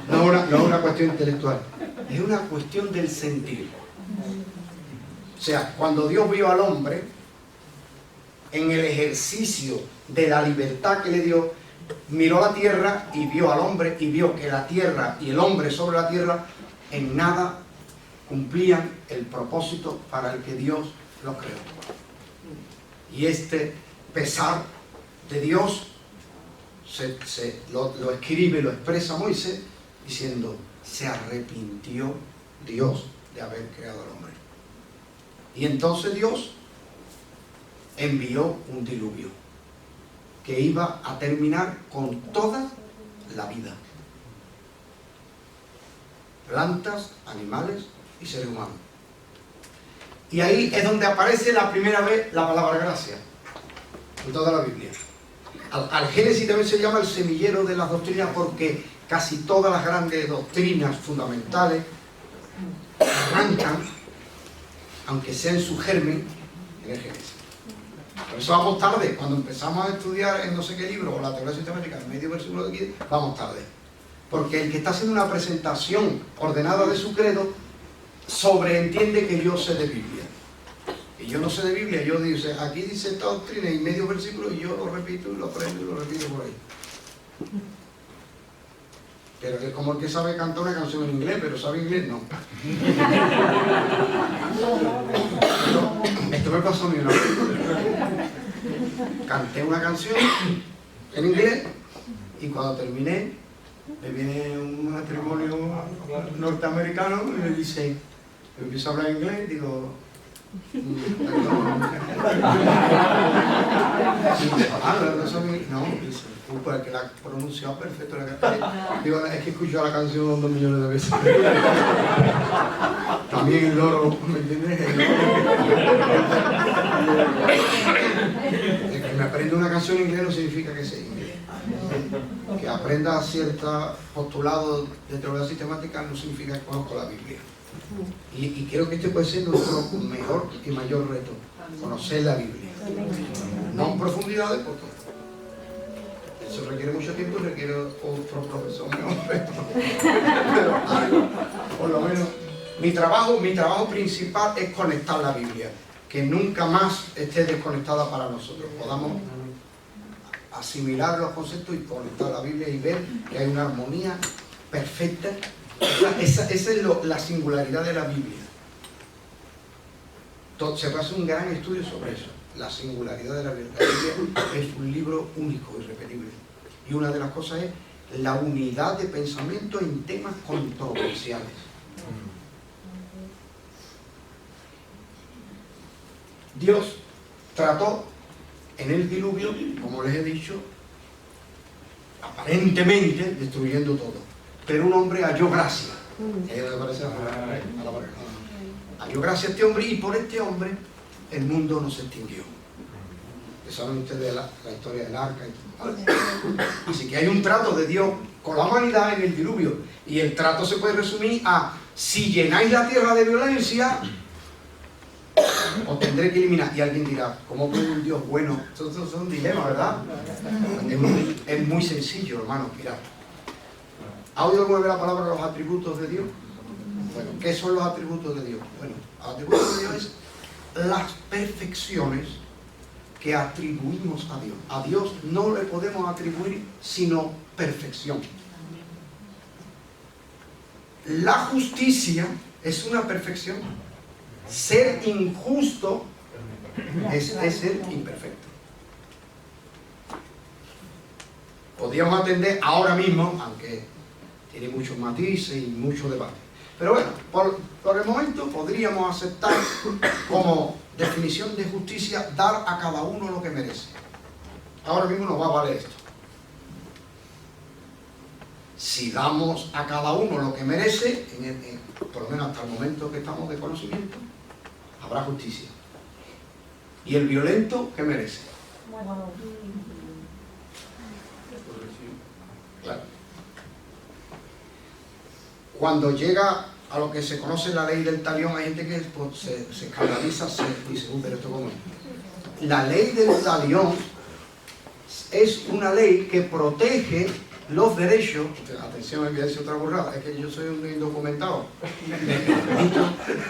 S1: No es una cuestión intelectual, es una cuestión del sentir. O sea, cuando Dios vio al hombre en el ejercicio de la libertad que le dio, miró la tierra y vio al hombre y vio que la tierra y el hombre sobre la tierra en nada cumplían el propósito para el que Dios los creó. Y este pesar de Dios lo escribe, lo expresa Moisés diciendo, se arrepintió Dios de haber creado al hombre. Y entonces Dios envió un diluvio que iba a terminar con toda la vida. Plantas, animales y seres humanos. Y ahí es donde aparece la primera vez la palabra gracia en toda la Biblia. Al Génesis también se llama el semillero de las doctrinas porque casi todas las grandes doctrinas fundamentales arrancan, aunque sea en su germen, en el Génesis. Por eso vamos tarde. Cuando empezamos a estudiar en no sé qué libro o la teología sistemática, en medio versículo de aquí, vamos tarde. Porque el que está haciendo una presentación ordenada de su credo sobreentiende que yo sé de Biblia. Y yo no sé de Biblia, yo dice, aquí dice esta doctrina y medio versículo y yo lo repito y lo aprendo y lo repito por ahí. Pero que es como el que sabe cantar una canción en inglés, pero sabe inglés, no. Esto me pasó a mí una vez. Canté una canción en inglés y cuando terminé me viene un matrimonio norteamericano y me dice, me empiezo a hablar inglés, digo, no, dice, pues que la ha pronunciado perfecto la canción. Digo, es que escucho la canción 2 millones de veces. También el loro, ¿me entiendes? El que me aprenda una canción en inglés no significa que sea inglés. Que aprenda ciertos postulados de teología sistemática no significa que conozco la Biblia. Y creo que este puede ser nuestro mejor y mayor reto, conocer la Biblia. No en profundidades, porque Eso requiere mucho tiempo y requiere otro profesor. Pero algo, por lo menos, mi trabajo principal es conectar la Biblia, que nunca más esté desconectada para nosotros, podamos asimilar los conceptos y conectar la Biblia y ver que hay una armonía perfecta. Esa es la singularidad de la Biblia. Se puede hacer un gran estudio sobre eso, la singularidad de la Biblia. La Biblia es un libro único, irrepetible. Y una de las cosas es la unidad de pensamiento en temas controversiales. Dios trató en el diluvio, como les he dicho, aparentemente destruyendo todo. Pero un hombre halló gracia. Halló gracia a este hombre, y por este hombre el mundo no se extinguió. Saben ustedes la historia del arca y todo, ¿vale? Dice que hay un trato de Dios con la humanidad en el diluvio, y el trato se puede resumir a: si llenáis la tierra de violencia, os tendré que eliminar. Y alguien dirá: ¿cómo puede un Dios bueno? Eso es un dilema, ¿verdad? Es muy sencillo, hermano. Mirad, ¿ha oído alguna vez la palabra los atributos de Dios? Bueno, ¿qué son los atributos de Dios? Bueno, los atributos de Dios es las perfecciones que atribuimos a Dios. A Dios no le podemos atribuir sino perfección. La justicia es una perfección. Ser injusto es ser imperfecto. Podríamos atender ahora mismo, aunque tiene muchos matices y mucho debate. Pero bueno, por el momento podríamos aceptar como definición de justicia dar a cada uno lo que merece. Ahora mismo nos va a valer esto. Si damos a cada uno lo que merece, por lo menos hasta el momento que estamos de conocimiento, habrá justicia. ¿Y el violento qué merece? Claro. Cuando llega a lo que se conoce la ley del talión, hay gente que pues, se escandaliza, se dice: pero esto cómo es. La ley del talión es una ley que protege los derechos. Atención, me voy a decir otra burrada, es que yo soy un indocumentado.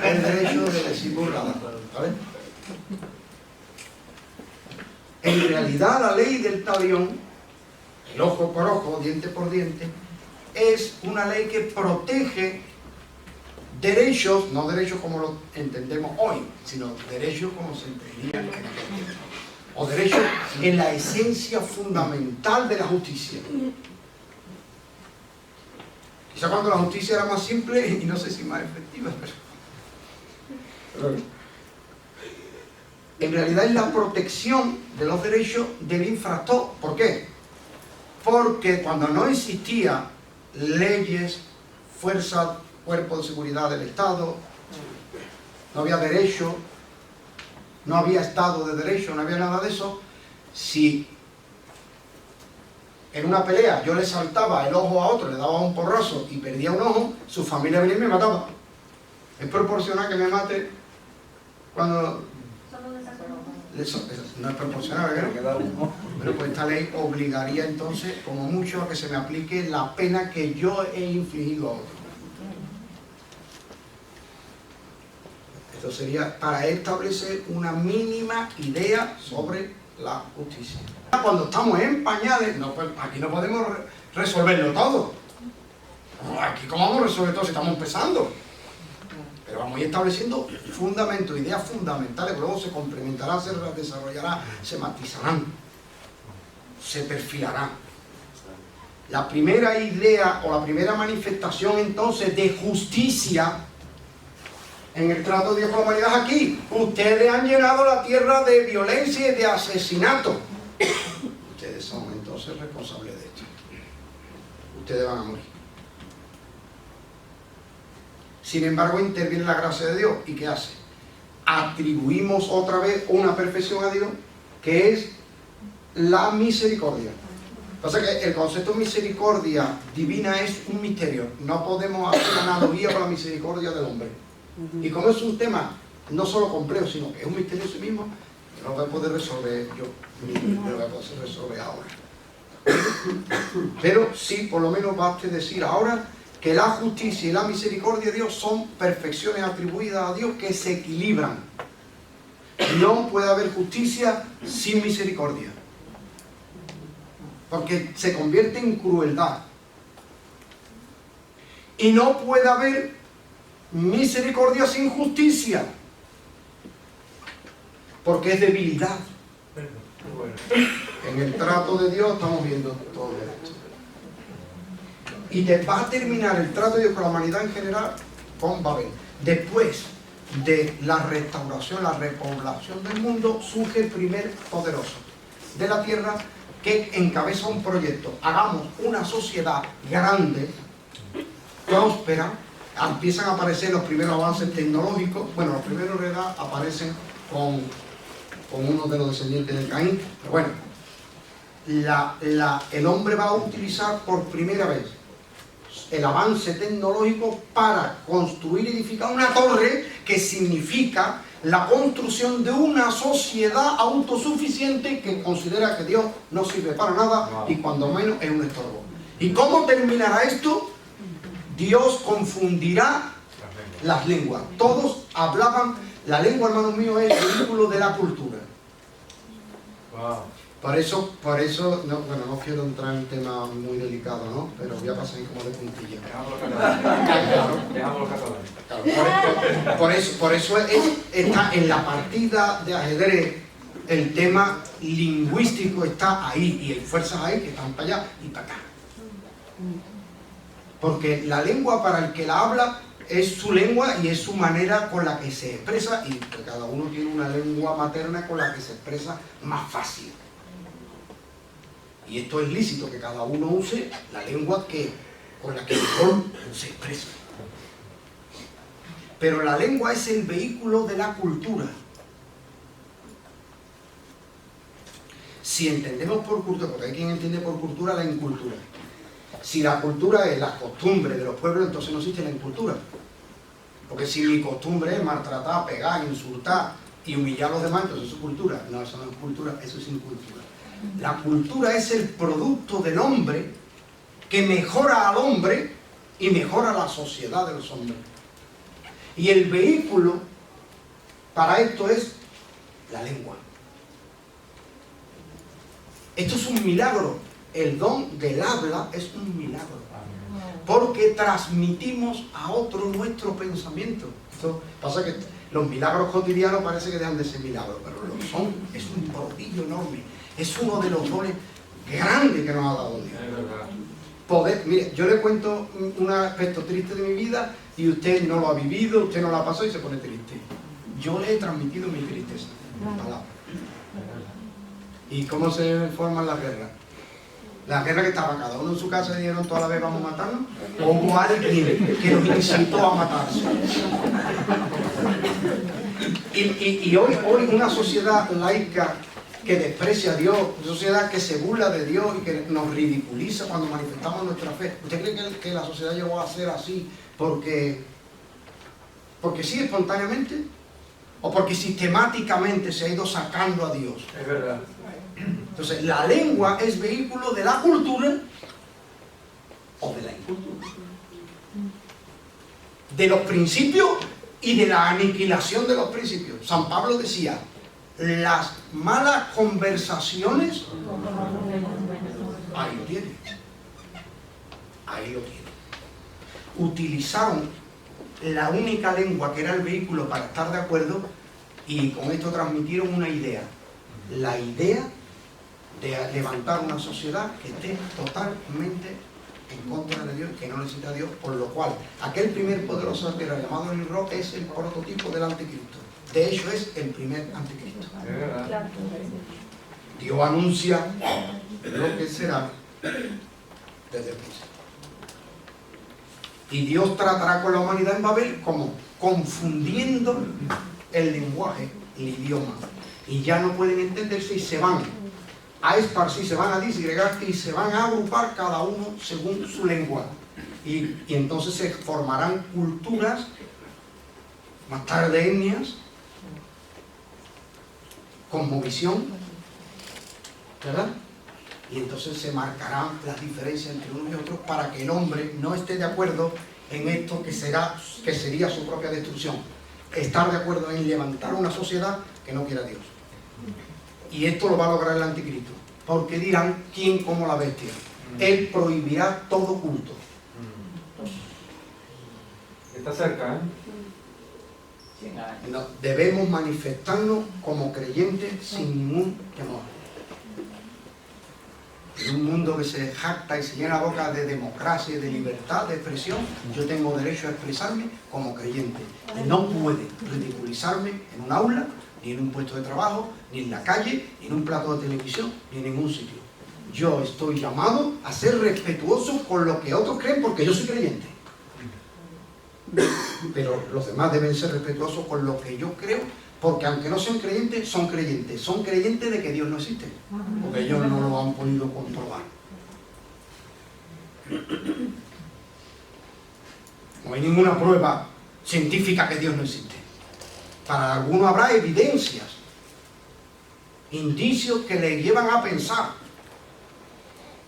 S1: El derecho de decir burrada, ¿vale? En realidad, la ley del talión, el ojo por ojo, diente por diente, es una ley que protege derechos, no derechos como lo entendemos hoy, sino derechos como se entendía en aquel tiempo, o derechos en la esencia fundamental de la justicia. Quizá cuando la justicia era más simple y no sé si más efectiva, pero en realidad es la protección de los derechos del infractor. ¿Por qué? Porque cuando no existían leyes, fuerzas, cuerpos de seguridad del Estado, no había derecho, no había Estado de derecho, no había nada de eso. Si en una pelea yo le saltaba el ojo a otro, le daba un porrazo y perdía un ojo, su familia venía y me mataba. Es proporcional que me mate cuando... No es proporcional, ¿verdad? Pero pues esta ley obligaría entonces, como mucho, a que se me aplique la pena que yo he infligido a otro. Esto sería para establecer una mínima idea sobre la justicia. Cuando estamos en pañales, no, pues aquí no podemos resolverlo todo. Aquí, ¿cómo vamos a resolver todo si estamos empezando? Pero vamos a ir estableciendo fundamentos, ideas fundamentales, que luego se complementarán, se desarrollarán, se matizarán, se perfilarán. La primera idea o la primera manifestación entonces de justicia en el trato de Dios con la humanidad es aquí. Ustedes han llenado la tierra de violencia y de asesinato. Ustedes son entonces responsables de esto. Ustedes van a morir. Sin embargo, interviene la gracia de Dios. ¿Y qué hace? Atribuimos otra vez una perfección a Dios, que es la misericordia. Pasa que el concepto de misericordia divina es un misterio. No podemos hacer analogía con la misericordia del hombre. Y como es un tema no solo complejo, sino que es un misterio en sí mismo, no lo voy a poder resolver yo, ni lo voy a poder resolver ahora. Pero sí, por lo menos baste decir ahora que la justicia y la misericordia de Dios son perfecciones atribuidas a Dios que se equilibran. No puede haber justicia sin misericordia, porque se convierte en crueldad. Y no puede haber misericordia sin justicia, porque es debilidad. En el trato de Dios estamos viendo todo esto. Y va a terminar el trato de Dios con la humanidad en general con Babel. Después de la restauración, la repoblación del mundo, surge el primer poderoso de la tierra que encabeza un proyecto. Hagamos una sociedad grande, próspera. Empiezan a aparecer los primeros avances tecnológicos. Bueno, los primeros en realidad aparecen con uno de los descendientes de Caín. Pero bueno, el hombre va a utilizar por primera vez el avance tecnológico para construir y edificar una torre, que significa la construcción de una sociedad autosuficiente que considera que Dios no sirve para nada y cuando menos es un estorbo. ¿Y cómo terminará esto? Dios confundirá las lenguas. Todos hablaban, la lengua, hermanos míos, es el vehículo de la cultura.
S2: Wow.
S1: Por eso, no, bueno, no quiero entrar en un tema muy delicado, ¿no? Pero voy a pasar ahí como de puntilla.
S2: Dejamos los catalanes.
S1: Por eso está en la partida de ajedrez, el tema lingüístico está ahí, y hay fuerzas ahí que están para allá y para acá. Porque la lengua, para el que la habla, es su lengua y es su manera con la que se expresa, y cada uno tiene una lengua materna con la que se expresa más fácil. Y esto es lícito, que cada uno use la lengua con la que mejor se expresa. Pero la lengua es el vehículo de la cultura. Si entendemos por cultura, porque hay quien entiende por cultura la incultura. Si la cultura es la costumbre de los pueblos, entonces no existe la incultura. Porque si mi costumbre es maltratar, pegar, insultar y humillar a los demás, entonces eso es cultura. No, eso no es cultura, eso es incultura. La cultura es el producto del hombre que mejora al hombre y mejora la sociedad de los hombres. Y el vehículo para esto es la lengua. Esto es un milagro. El don del habla es un milagro. Porque transmitimos a otro nuestro pensamiento. Esto pasa que los milagros cotidianos parece que dejan de ser milagros, pero lo son. Es un prodigio enorme. Es uno de los dones grandes que nos ha dado Dios. Mire, yo le cuento un aspecto triste de mi vida y usted no lo ha vivido, usted no lo ha pasado y se pone triste. Yo le he transmitido mi tristeza en palabras. ¿Y cómo se forman las guerras? La guerra que estaba cada uno en su casa y dijeron toda la vez vamos a matarnos, o hubo alguien que nos incitó a matarse. Y hoy una sociedad laica que desprecia a Dios, una sociedad que se burla de Dios y que nos ridiculiza cuando manifestamos nuestra fe. ¿Usted cree que la sociedad llegó a ser así porque sí, espontáneamente? ¿O porque sistemáticamente se ha ido sacando a Dios?
S2: Es verdad.
S1: Entonces, la lengua es vehículo de la cultura o de la incultura. De los principios y de la aniquilación de los principios. San Pablo decía, las malas conversaciones, ahí lo tiene. Ahí lo tiene. Utilizaron la única lengua que era el vehículo para estar de acuerdo y con esto transmitieron una idea. La idea de levantar una sociedad que esté totalmente en contra de Dios, que no necesita a Dios, por lo cual aquel primer poderoso de la tierra llamado Nimrod es el prototipo del anticristo. De hecho es el primer anticristo. Dios anuncia lo que será desde el principio. Y Dios tratará con la humanidad en Babel como confundiendo el lenguaje, el idioma. Y ya no pueden entenderse y se van a esparcir, se van a disgregar y se van a agrupar cada uno según su lengua. Y entonces se formarán culturas, más tarde etnias, cosmovisión, ¿verdad? Y entonces se marcarán las diferencias entre unos y otros para que el hombre no esté de acuerdo en esto que sería su propia destrucción. Estar de acuerdo en levantar una sociedad que no quiera a Dios. Y esto lo va a lograr el anticristo, porque dirán: ¿quién como la bestia? Él prohibirá todo culto.
S2: Está cerca, ¿eh?
S1: No, debemos manifestarnos como creyentes sin ningún temor. En un mundo que se jacta y se llena la boca de democracia y de libertad de expresión, yo tengo derecho a expresarme como creyente. Y no puede ridiculizarme en un aula, ni en un puesto de trabajo, ni en la calle, ni en un plato de televisión, ni en ningún sitio. Yo estoy llamado a ser respetuoso con lo que otros creen porque yo soy creyente. Pero los demás deben ser respetuosos con lo que yo creo, porque aunque no sean creyentes, son creyentes. Son creyentes de que Dios no existe, porque ellos no lo han podido comprobar. No hay ninguna prueba científica que Dios no existe. Para algunos habrá evidencias, indicios que le llevan a pensar.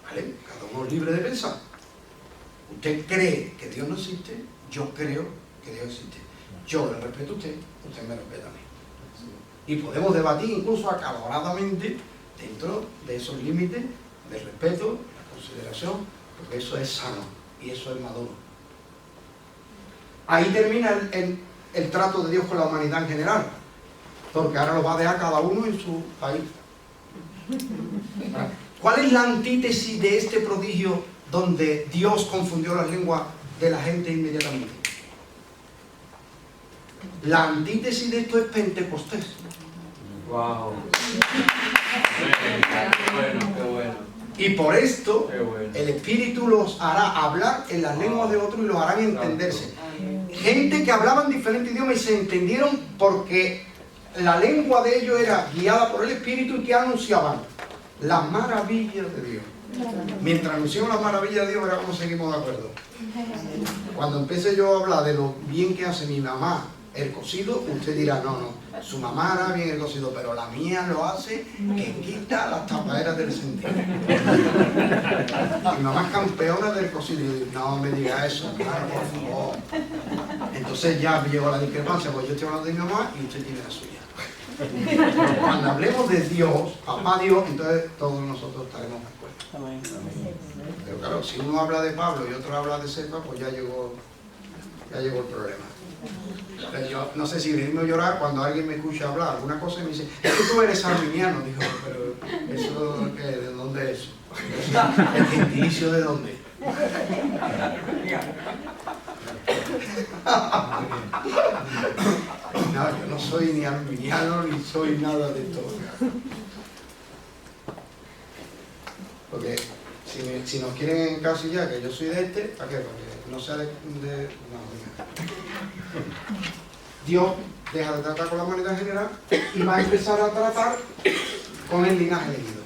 S1: ¿Vale? Cada uno es libre de pensar. Usted cree que Dios no existe, yo creo que Dios existe. Yo le respeto a usted, usted me respeta a mí. Y podemos debatir incluso acaloradamente dentro de esos límites de respeto, de consideración, porque eso es sano y eso es maduro. Ahí termina el trato de Dios con la humanidad en general, porque ahora lo va a dejar cada uno en su país. ¿Cuál es la antítesis de este prodigio donde Dios confundió las lenguas de la gente inmediatamente? La antítesis de esto es Pentecostés.
S2: Wow. Qué bueno.
S1: Y por esto
S2: Bueno.
S1: el Espíritu los hará hablar en las lenguas de otros y los harán entenderse. Gente que hablaban diferentes idiomas y se entendieron porque la lengua de ellos era guiada por el Espíritu y que anunciaban las maravillas de Dios. Mientras anunciamos las maravillas de Dios, verá cómo seguimos de acuerdo. Cuando empiece yo a hablar de lo bien que hace mi mamá el cocido, usted dirá: no, su mamá hará bien el cocido, pero la mía lo hace que quita las tapaderas del sentido. Mi mamá es campeona del cocido. Y yo digo: no me diga eso, claro, por favor. Entonces ya llegó a la discrepancia, pues yo estoy hablando de mi mamá y usted tiene la suya. Cuando hablemos de Dios, papá Dios, entonces todos nosotros estaremos de acuerdo. Pero claro, si uno habla de Pablo y otro habla de Cefa, pues ya llegó el problema. Pero yo no sé si reírme o llorar cuando alguien me escucha hablar alguna cosa y me dice: es que tú eres arminiano. Digo: pero ¿eso qué? ¿De dónde es eso? ¿El gentilicio de dónde? No, yo no soy ni arminiano ni soy nada de todo. Porque si nos quieren encasillar que yo soy de este, ¿para qué? Porque no sea de Dios deja de tratar con la humanidad en general y va a empezar a tratar con el linaje elegido.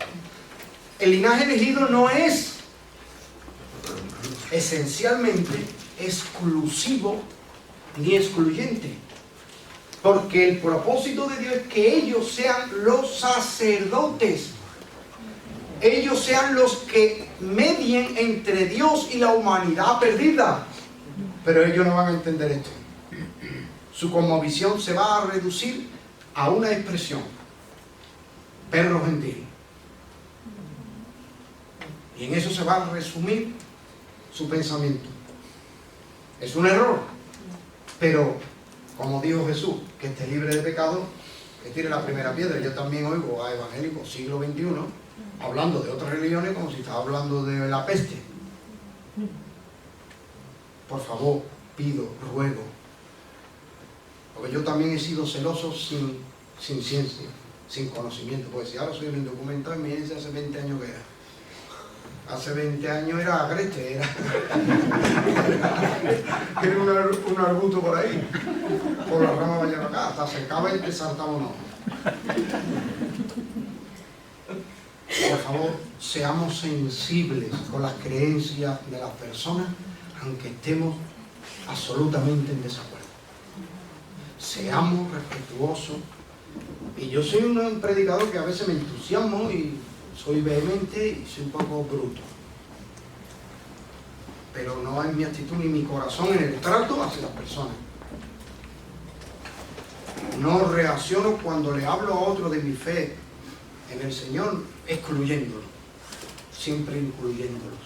S1: El linaje elegido no es esencialmente exclusivo ni excluyente, porque el propósito de Dios es que ellos sean los sacerdotes, ellos sean los que medien entre Dios y la humanidad perdida. Pero ellos no van a entender esto. Su cosmovisión se va a reducir a una expresión: perro gentil. Y en eso se va a resumir su pensamiento. Es un error, pero como dijo Jesús, que esté libre de pecado, que tire la primera piedra. Yo también oigo a evangélicos siglo XXI hablando de otras religiones como si estaba hablando de la peste. Por favor, pido, ruego, porque yo también he sido celoso sin ciencia, sin conocimiento. Porque si ahora soy un indocumentado, imagínense hace 20 años que era. Hace 20 años era agreste, era un arbusto por ahí, por la rama vaya acá, hasta acercaba y te saltaba un ojo. Por favor, seamos sensibles con las creencias de las personas, aunque estemos absolutamente en desacuerdo. Seamos respetuosos. Y yo soy un predicador que a veces me entusiasmo y soy vehemente y soy un poco bruto. Pero no es mi actitud ni mi corazón en el trato hacia las personas. No reacciono cuando le hablo a otro de mi fe en el Señor, excluyéndolo, siempre incluyéndolos.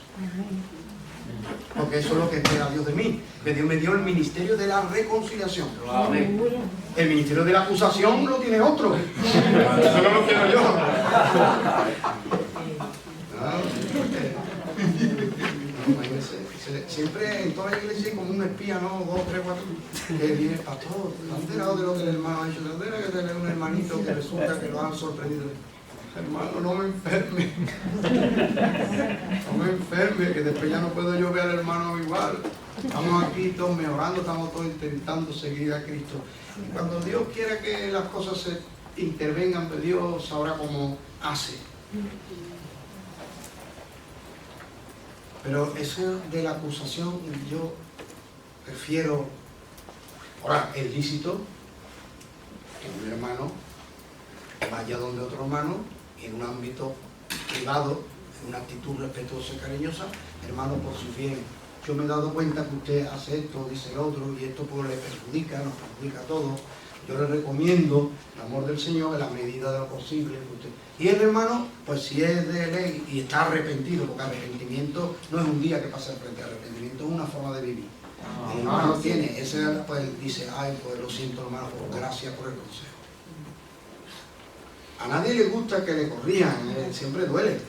S1: Porque eso es lo que espera Dios de mí. Que Dios me dio el ministerio de la reconciliación.
S2: Amén.
S1: El ministerio de la acusación lo tiene otro. Eso no lo quiero yo. Siempre en toda la iglesia hay como un espía, ¿no? 2, 3, 4. Que viene, pastor, ¿te has enterado de lo que el hermano ha hecho? ¿Te has enterado que tiene un hermanito que resulta que lo han sorprendido? Hermano, no me enferme. No me enferme, que después ya no puedo yo ver al hermano igual. Estamos aquí todos mejorando, estamos todos intentando seguir a Cristo. Y cuando Dios quiera que las cosas se intervengan, pues Dios sabrá cómo hace. Pero eso de la acusación, yo prefiero, ahora, es lícito que un hermano vaya donde otro hermano, en un ámbito privado, en una actitud respetuosa y cariñosa, hermano, por su bien. Yo me he dado cuenta que usted hace esto, dice el otro, y esto pues le perjudica, nos perjudica a todos. Yo le recomiendo el amor del Señor en la medida de lo posible. Y el hermano, pues si es de ley y está arrepentido, porque arrepentimiento no es un día que pasa al frente, arrepentimiento es una forma de vivir. El hermano tiene, ese pues dice, ay, pues lo siento hermano, pues gracias por el consejo. A nadie le gusta que le corrijan, siempre duele.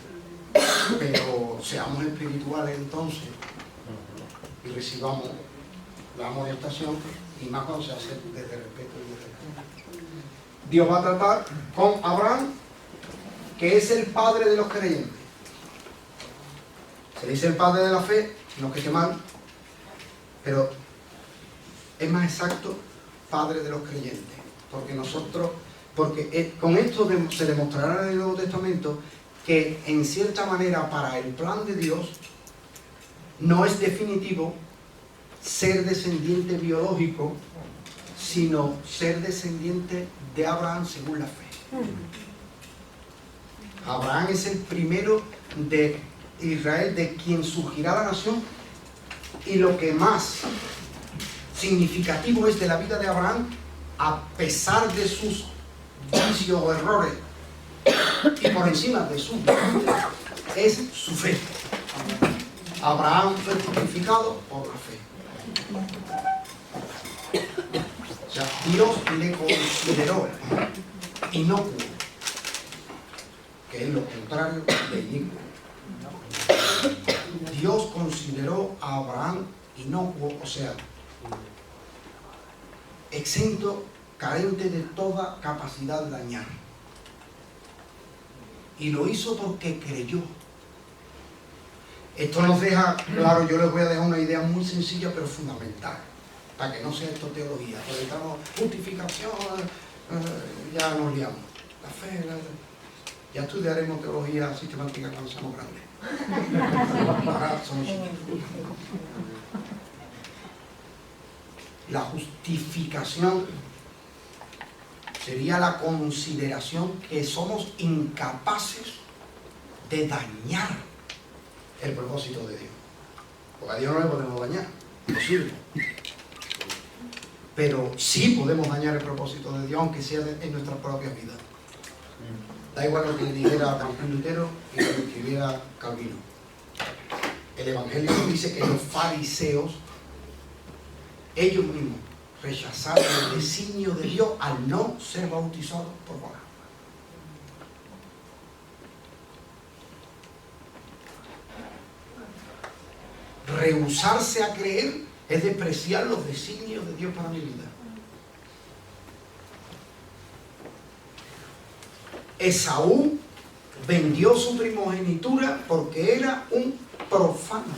S1: Pero seamos espirituales entonces y recibamos la amonestación, y más cuando se hace desde respeto y desde respeto. Dios va a tratar con Abraham, que es el padre de los creyentes. Se dice el padre de la fe, no que esté mal, pero es más exacto padre de los creyentes, porque con esto se demostrará en el Nuevo Testamento que en cierta manera para el plan de Dios no es definitivo ser descendiente biológico, sino ser descendiente de Abraham según la fe. Abraham es el primero de Israel de quien surgirá la nación, y lo que más significativo es de la vida de Abraham, a pesar de sus vicios o errores y por encima de sus virtudes, es su fe. Abraham fue justificado por la fe. O sea, Dios le consideró inocuo, que es lo contrario de inicuo. Dios consideró a Abraham inocuo, o sea, exento, carente de toda capacidad de dañar. Y lo hizo porque creyó. Esto nos deja claro, yo les voy a dejar una idea muy sencilla pero fundamental, para que no sea esto teología. Porque estamos, justificación, ya nos liamos. La fe, ya estudiaremos teología sistemática cuando seamos grandes. Ahora somos chiquitos. La justificación sería la consideración que somos incapaces de dañar el propósito de Dios. Porque a Dios no le podemos dañar, imposible. Pero sí podemos dañar el propósito de Dios, aunque sea en nuestras propias vidas. Da igual lo que le dijera Martín Lutero y lo que escribiera Calvino. El Evangelio dice que los fariseos, ellos mismos, rechazaron el designio de Dios al no ser bautizados por Juan. Rehusarse a creer es despreciar los designios de Dios para mi vida. Esaú vendió su primogenitura porque era un profano.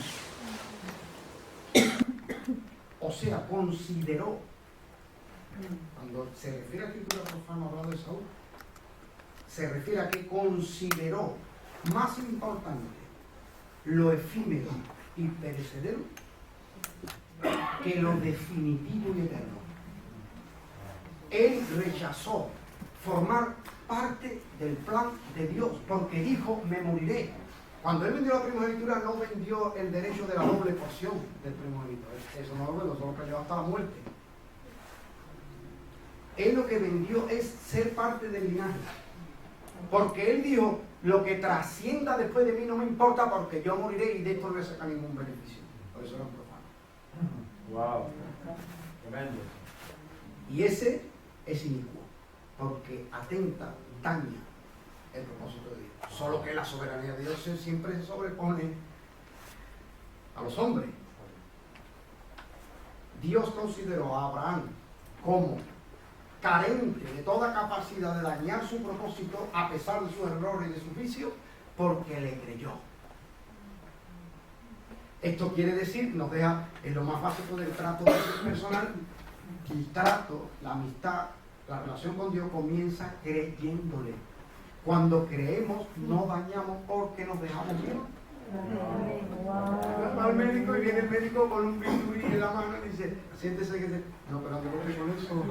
S1: O sea, consideró, cuando se refiere a la escritura profano hablando de Esaú, se refiere a que consideró más importante lo efímero y perecedero que lo definitivo y eterno. Él rechazó formar parte del plan de Dios, porque dijo, me moriré. Cuando él vendió la primogenitura, no vendió el derecho de la doble porción del primogénito. Eso no lo vendió, solo que llevó hasta la muerte. Él lo que vendió es ser parte del linaje. Porque él dijo, lo que trascienda después de mí no me importa porque yo moriré y de esto no me saca ningún beneficio. Por eso era un profano.
S2: Wow. Tremendo.
S1: Y ese es inicuo, porque atenta, daña el propósito de Dios. Solo que la soberanía de Dios siempre se sobrepone a los hombres. Dios consideró a Abraham como carente de toda capacidad de dañar su propósito a pesar de sus errores y de sus vicios, porque le creyó. Esto quiere decir, nos deja en lo más básico del trato personal, que el trato, la amistad, la relación con Dios comienza creyéndole. Cuando creemos, no dañamos porque nos dejamos llevar. Va al médico y viene el médico con un bisturí en la mano y dice, siéntese que se... No, pero ando con eso.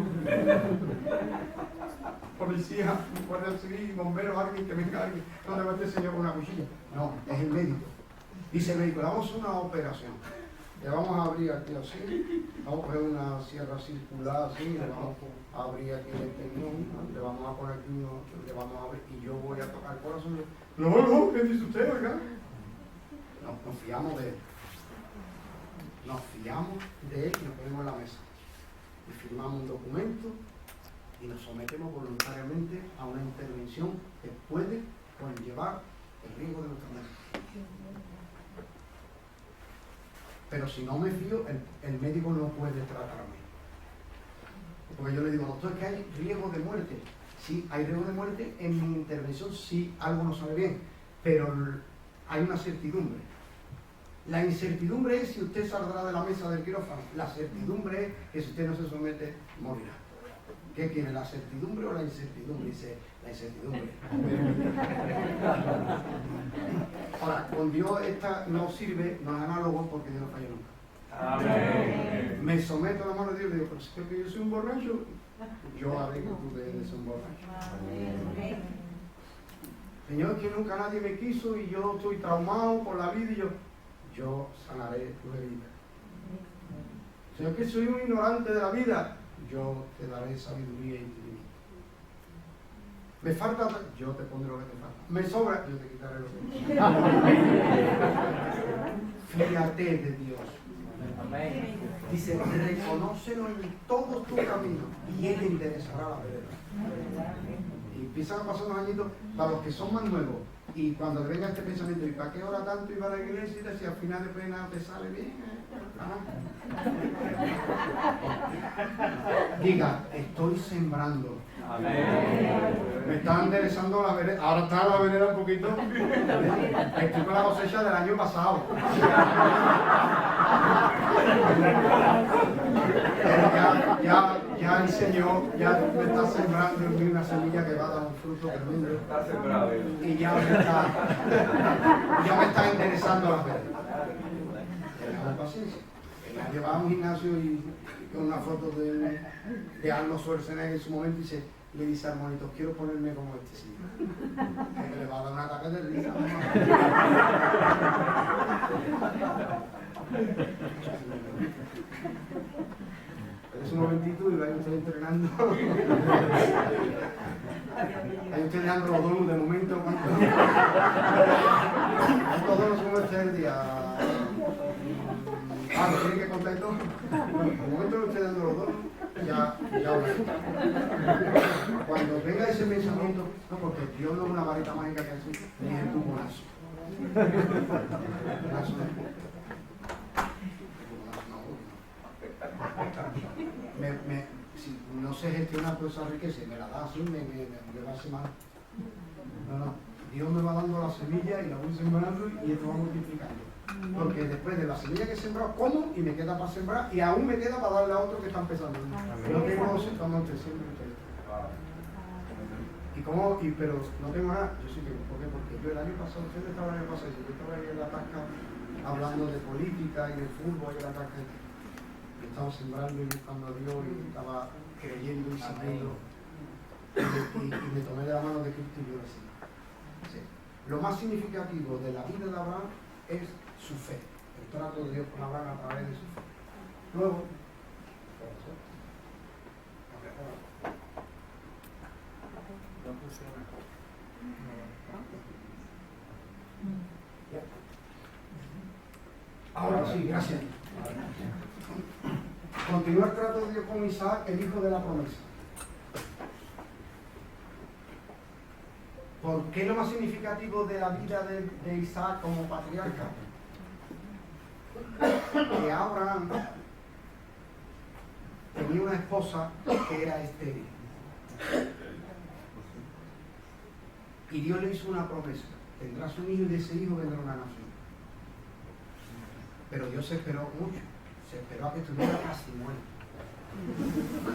S1: Policía, guardia civil, bombero, alguien que venga, alguien. ¿Dónde va este señor con una cuchilla? No, es el médico. Dice el médico, le vamos a hacer una operación. Le vamos a abrir aquí así, vamos a poner una sierra circular así, le vamos a abrir aquí el tendón, le vamos a poner aquí uno, le vamos a abrir y yo voy a tocar el corazón. No, ¿qué dice usted, oiga? Nos fiamos de él. Nos fiamos de él y nos ponemos en la mesa. Y firmamos un documento y nos sometemos voluntariamente a una intervención que puede conllevar el riesgo de nuestra vida. Pero si no me fío, el médico no puede tratarme. Porque yo le digo, doctor, que hay riesgo de muerte. Sí, hay riesgo de muerte en mi intervención si algo no sale bien. Pero hay una certidumbre. La incertidumbre es si usted saldrá de la mesa del quirófano. La certidumbre es que si usted no se somete, morirá. ¿Qué quiere, la certidumbre o la incertidumbre? Dice, la incertidumbre. Ahora, con Dios esta no sirve, no es análogo porque Dios no falla nunca. Amén. Me someto a la mano de Dios y digo, pero si es que yo soy un borracho, yo haré que tú dejes de ser un borracho. Amén. Señor, que nunca nadie me quiso y yo estoy traumado por la vida y yo sanaré tu herida. Señor, que soy un ignorante de la vida, yo te daré sabiduría y entendimiento. Me falta, yo te pondré lo que te falta. Me sobra, yo te quitaré lo que te falta. Fíjate de Dios. Amén. Dice, reconócelo en todos tus caminos y Él enderezará la vereda. Y empiezan a pasar unos añitos para los que son más nuevos. Y cuando venga este pensamiento, ¿y para qué hora tanto iba a la iglesia? Si al final de pena te sale bien. Diga, estoy sembrando. Amén. Me están enderezando la vereda. Ahora está la vereda un poquito. Estoy con la cosecha del año pasado. Ya el Señor ya me está sembrando en mí una semilla que va a dar un fruto tremendo. Está sembrado. Y ya me está enderezando la vereda. Tengamos paciencia. La llevaba a un gimnasio y con una foto de Arnold Schwarzenegger en su momento y le dice al monito, quiero ponerme como este señor. Que le va a dar un ataque de risa. Es un momentito y lo hay usted entrenando. Hay usted dejando los donuts de momento. ¿Cuántos donuts come usted el día? ¿Lo tiene que contar todo? De momento que usted dando los donuts, ya cuando venga ese pensamiento, no, porque Dios no es una varita mágica que hace, ni es tu bonazo. Si no se gestiona toda esa riqueza y me la da así, me va a hacer mal. No, Dios me va dando la semilla y la voy sembrando y esto va multiplicando. Porque después de la semilla que he sembrado, como y me queda para sembrar y aún me queda para darle a otros que están empezando. No tengo cuando te siembro usted. Pero no tengo nada, yo sí tengo. ¿Por qué? Porque yo el año pasado, usted estaba el año pasado, yo estaba ahí en la tasca hablando de política y de fútbol y en la tasca. Yo estaba sembrando y buscando a Dios y estaba creyendo y siguiendo. y me tomé de la mano de Cristo y yo así. Sí. Lo más significativo de la vida de Abraham es su fe, el trato de Dios con Abraham a través de su fe. Luego, ahora sí, gracias. Continúa el trato de Dios con Isaac, el hijo de la promesa. ¿Por qué lo más significativo de la vida de Isaac como patriarca? Que Abraham tenía una esposa que era estéril. Y Dios le hizo una promesa. Tendrás un hijo y de ese hijo vendrá una nación. Pero Dios se esperó mucho. Se esperó a que estuviera casi muerto.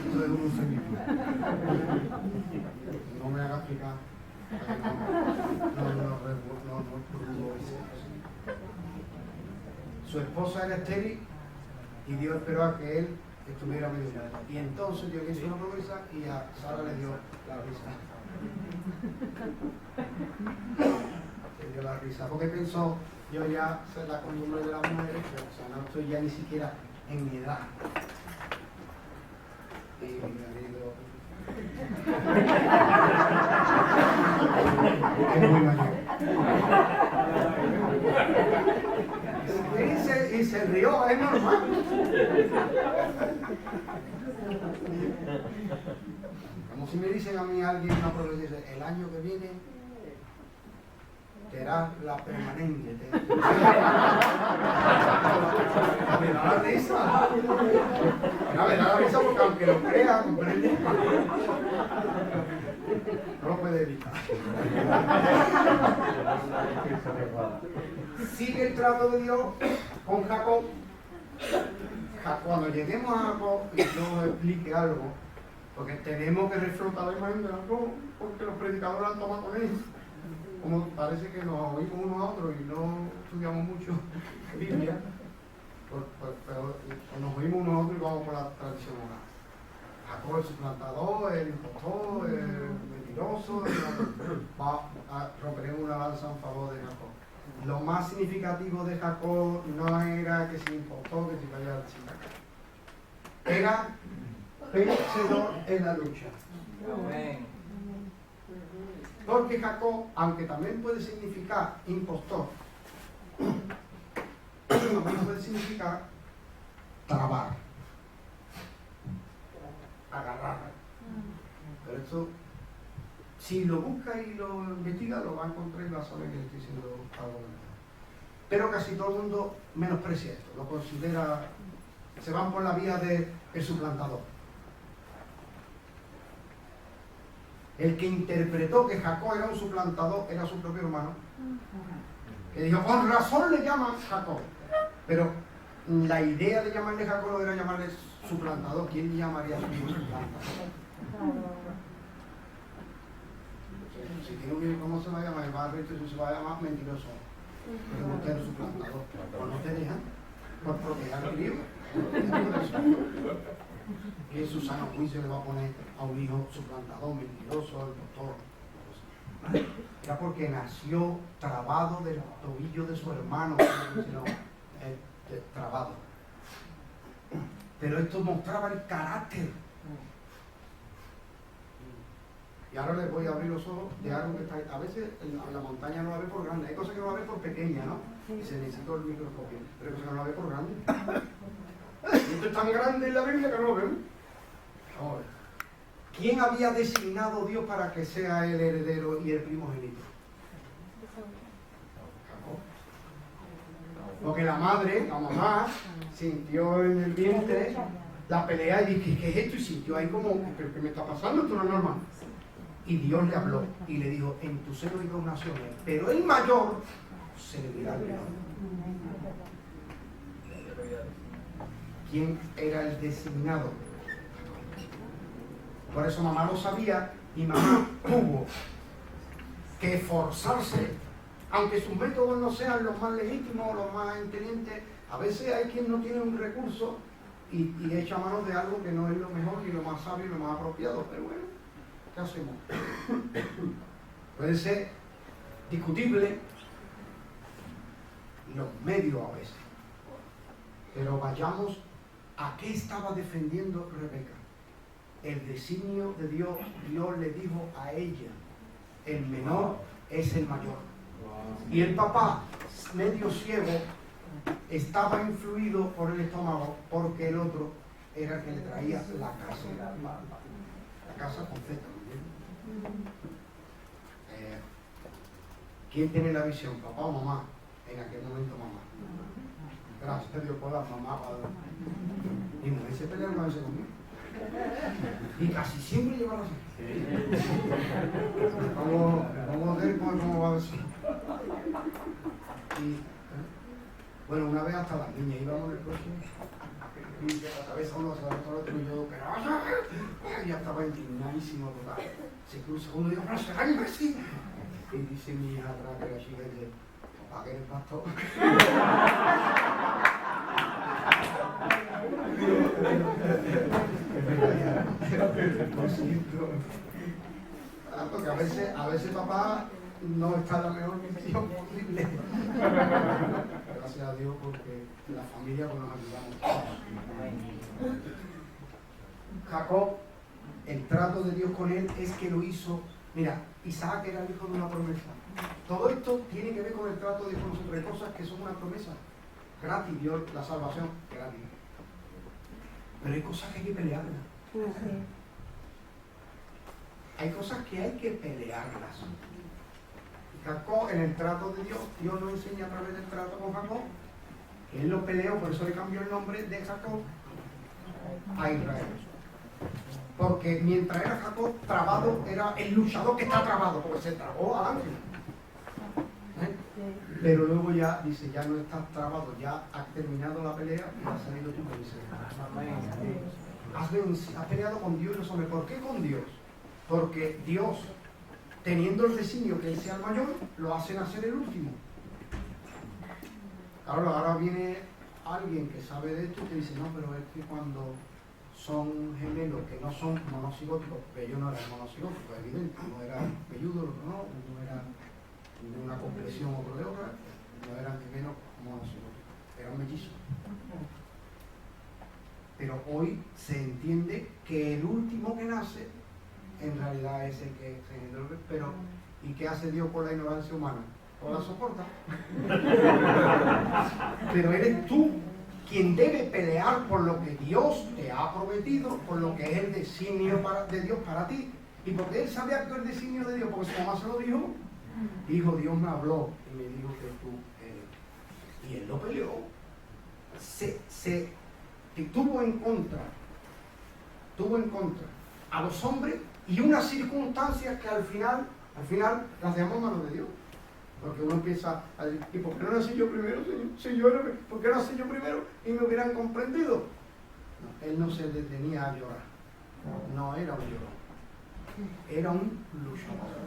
S1: Esto es un eufemismo. No me haga explicar. No. Su esposa era estéril y Dios esperó a que él estuviera medio muerto. Y entonces Dios le hizo una promesa y a Sara le dio la risa. Le dio la risa porque pensó, yo ya sé la costumbre de las mujeres, o sea, no estoy ya ni siquiera en mi edad. Y mi marido es muy mayor. Y se rió, es normal. Como si me dicen a mí alguien, una profesora, dice, el año que viene será la permanente. Me da la risa. Me da la risa porque aunque lo crea, comprende. No lo puede evitar. Sigue el trato de Dios con Jacob. Cuando lleguemos a Jacob, y yo os explique algo, porque tenemos que reflotar la imagen de Jacob, porque los predicadores han tomado con él. Como parece que nos oímos unos a otros y no estudiamos mucho Biblia, pero nos oímos unos a otros y vamos por la tradición oral. Jacob el suplantador, el impostor, el mentiroso, romperemos una lanza en favor de Jacob. Lo más significativo de Jacob no era que se impostó, que se cayera la chica. Era vencedor en la lucha. Amén. Porque Jacob, aunque también puede significar impostor, también puede significar trabar, agarrar. Pero esto, si lo busca y lo investiga, lo va a encontrar y va a saber que le estoy diciendo algo verdad. Pero casi todo el mundo menosprecia esto, lo considera, se van por la vía del suplantador. El que interpretó que Jacob era un suplantador era su propio hermano, que dijo, con razón le llaman Jacob. Pero la idea de llamarle Jacob no era llamarle suplantador. ¿Quién le llamaría suplantador? Si tiene un hijo, ¿cómo se va a llamar? El barrio, entonces se va a llamar mentiroso. Pero usted es suplantador. ¿O no te dejan? Por proteger al hijo. Que en su sano juicio le va a poner a un hijo suplantador, mentiroso, impostor. Era porque nació trabado del tobillo de su hermano, sino trabado. Pero esto mostraba el carácter. Y ahora les voy a abrir los ojos de algo que está ahí. A veces en la montaña no la ve por grande, hay cosas que no la ve por pequeña, ¿no? Y se necesita el microscopio, pero hay cosas que no la ve por grande. Y esto es tan grande en la Biblia que no lo vemos. Ahora, ¿quién había designado Dios para que sea el heredero y el primogénito? Jacob. Porque la madre, la mamá, sintió en el vientre la pelea y dijo, ¿qué es esto? Y sintió ahí como, ¿qué me está pasando? Esto no es normal. Y Dios le habló y le dijo, en tu seno hay 2 naciones, pero el mayor servirá al menor. ¿Quién era el designado? Por eso mamá lo sabía y mamá tuvo que esforzarse, aunque sus métodos no sean los más legítimos, los más inteligentes. A veces hay quien no tiene un recurso y echa mano de algo que no es lo mejor, ni lo más sabio, ni lo más apropiado, pero bueno, ¿qué hacemos? Puede ser discutible los medios a veces, pero vayamos a qué estaba defendiendo Rebeca. El designio de Dios. Dios le dijo a ella, el menor es el mayor. Y el papá, medio ciego, estaba influido por el estómago porque el otro era el que le traía la casa. La casa con Z. ¿Quién tiene la visión? ¿Papá o mamá? En aquel momento mamá. Gracias a Dios por la mamá, padre. Mi mujer se pelea una vez conmigo. Y casi siempre lleva razón. Vamos a ver cómo va a decir. Y, bueno, una vez hasta las niñas íbamos en el coche y la cabeza uno se va a otro y yo, pero ya estaba indignadísimo total. Se cruza uno y yo, pero será imbécil. Y dice mi hija atrás que la chica dice, papá, que eres pastor. Lo siento. Porque a veces papá no está en la mejor condición posible. Gracias a Dios porque la familia pues, nos ayudamos. Jacob, el trato de Dios con él es que lo hizo. Mira, Isaac era el hijo de una promesa. Todo esto tiene que ver con el trato de Dios con nosotros. Hay cosas que son una promesa. Gratis, Dios, la salvación, gratis. Pero hay cosas que hay que pelearlas. Hay cosas que hay que pelearlas. Jacob, en el trato de Dios, Dios nos enseña a través del trato con Jacob, que él lo peleó, por eso le cambió el nombre de Jacob a Israel. Porque mientras era Jacob trabado, era el luchador que está trabado, porque se trabó al ángel. Pero luego ya dice, ya no estás trabado, ya has terminado la pelea y has salido tú vencido. Has peleado con Dios y los hombres. ¿Por qué con Dios? Porque Dios, teniendo el designio que él sea el mayor, lo hace nacer el último. Claro, ahora viene alguien que sabe de esto y te dice, no, pero es que cuando son gemelos que no son monocigóticos, porque yo no era monocigótico, es evidente, uno era velludo, el otro no, uno era de una complexión, otro de otra, no eran gemelos monocigóticos, eran mellizos. Pero hoy se entiende que el último que nace en realidad es el que se engendró. Pero ¿y qué hace Dios con la ignorancia humana? ¿O la soporta? Pero eres tú quien debe pelear por lo que Dios te ha prometido, por lo que es el designio de Dios para ti. Y porque él sabía que el designio de Dios, porque su mamá se lo dijo, Dios me habló y me dijo que tú eres. Y él lo peleó. Tuvo en contra a los hombres y unas circunstancias que al final las dejamos en manos de Dios. Porque uno empieza a decir, ¿y por qué no nací yo primero, Señor? ¿Por qué no nací yo primero y me hubieran comprendido? No, él no se detenía a llorar. No era un llorón. Era un luchador.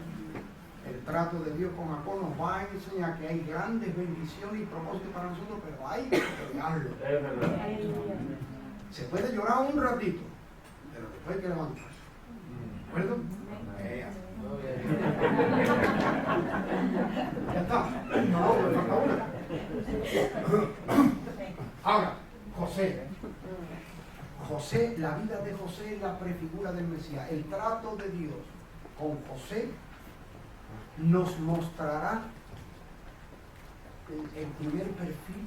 S1: El trato de Dios con Jacob nos va a enseñar que hay grandes bendiciones y propósitos para nosotros, pero hay que pelearlo. Se puede llorar un ratito, pero después hay que levantarse. ¿De acuerdo? Ya está. No, me falta una. Ahora, José, la vida de José es la prefigura del Mesías. El trato de Dios con José nos mostrará el primer perfil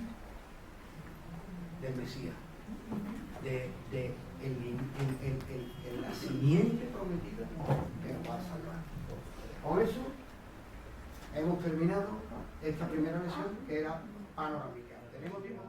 S1: del Mesías, de la simiente prometida que nos va a salvar. Con eso hemos terminado esta primera lección que era panorámica. ¿Tenemos tiempo?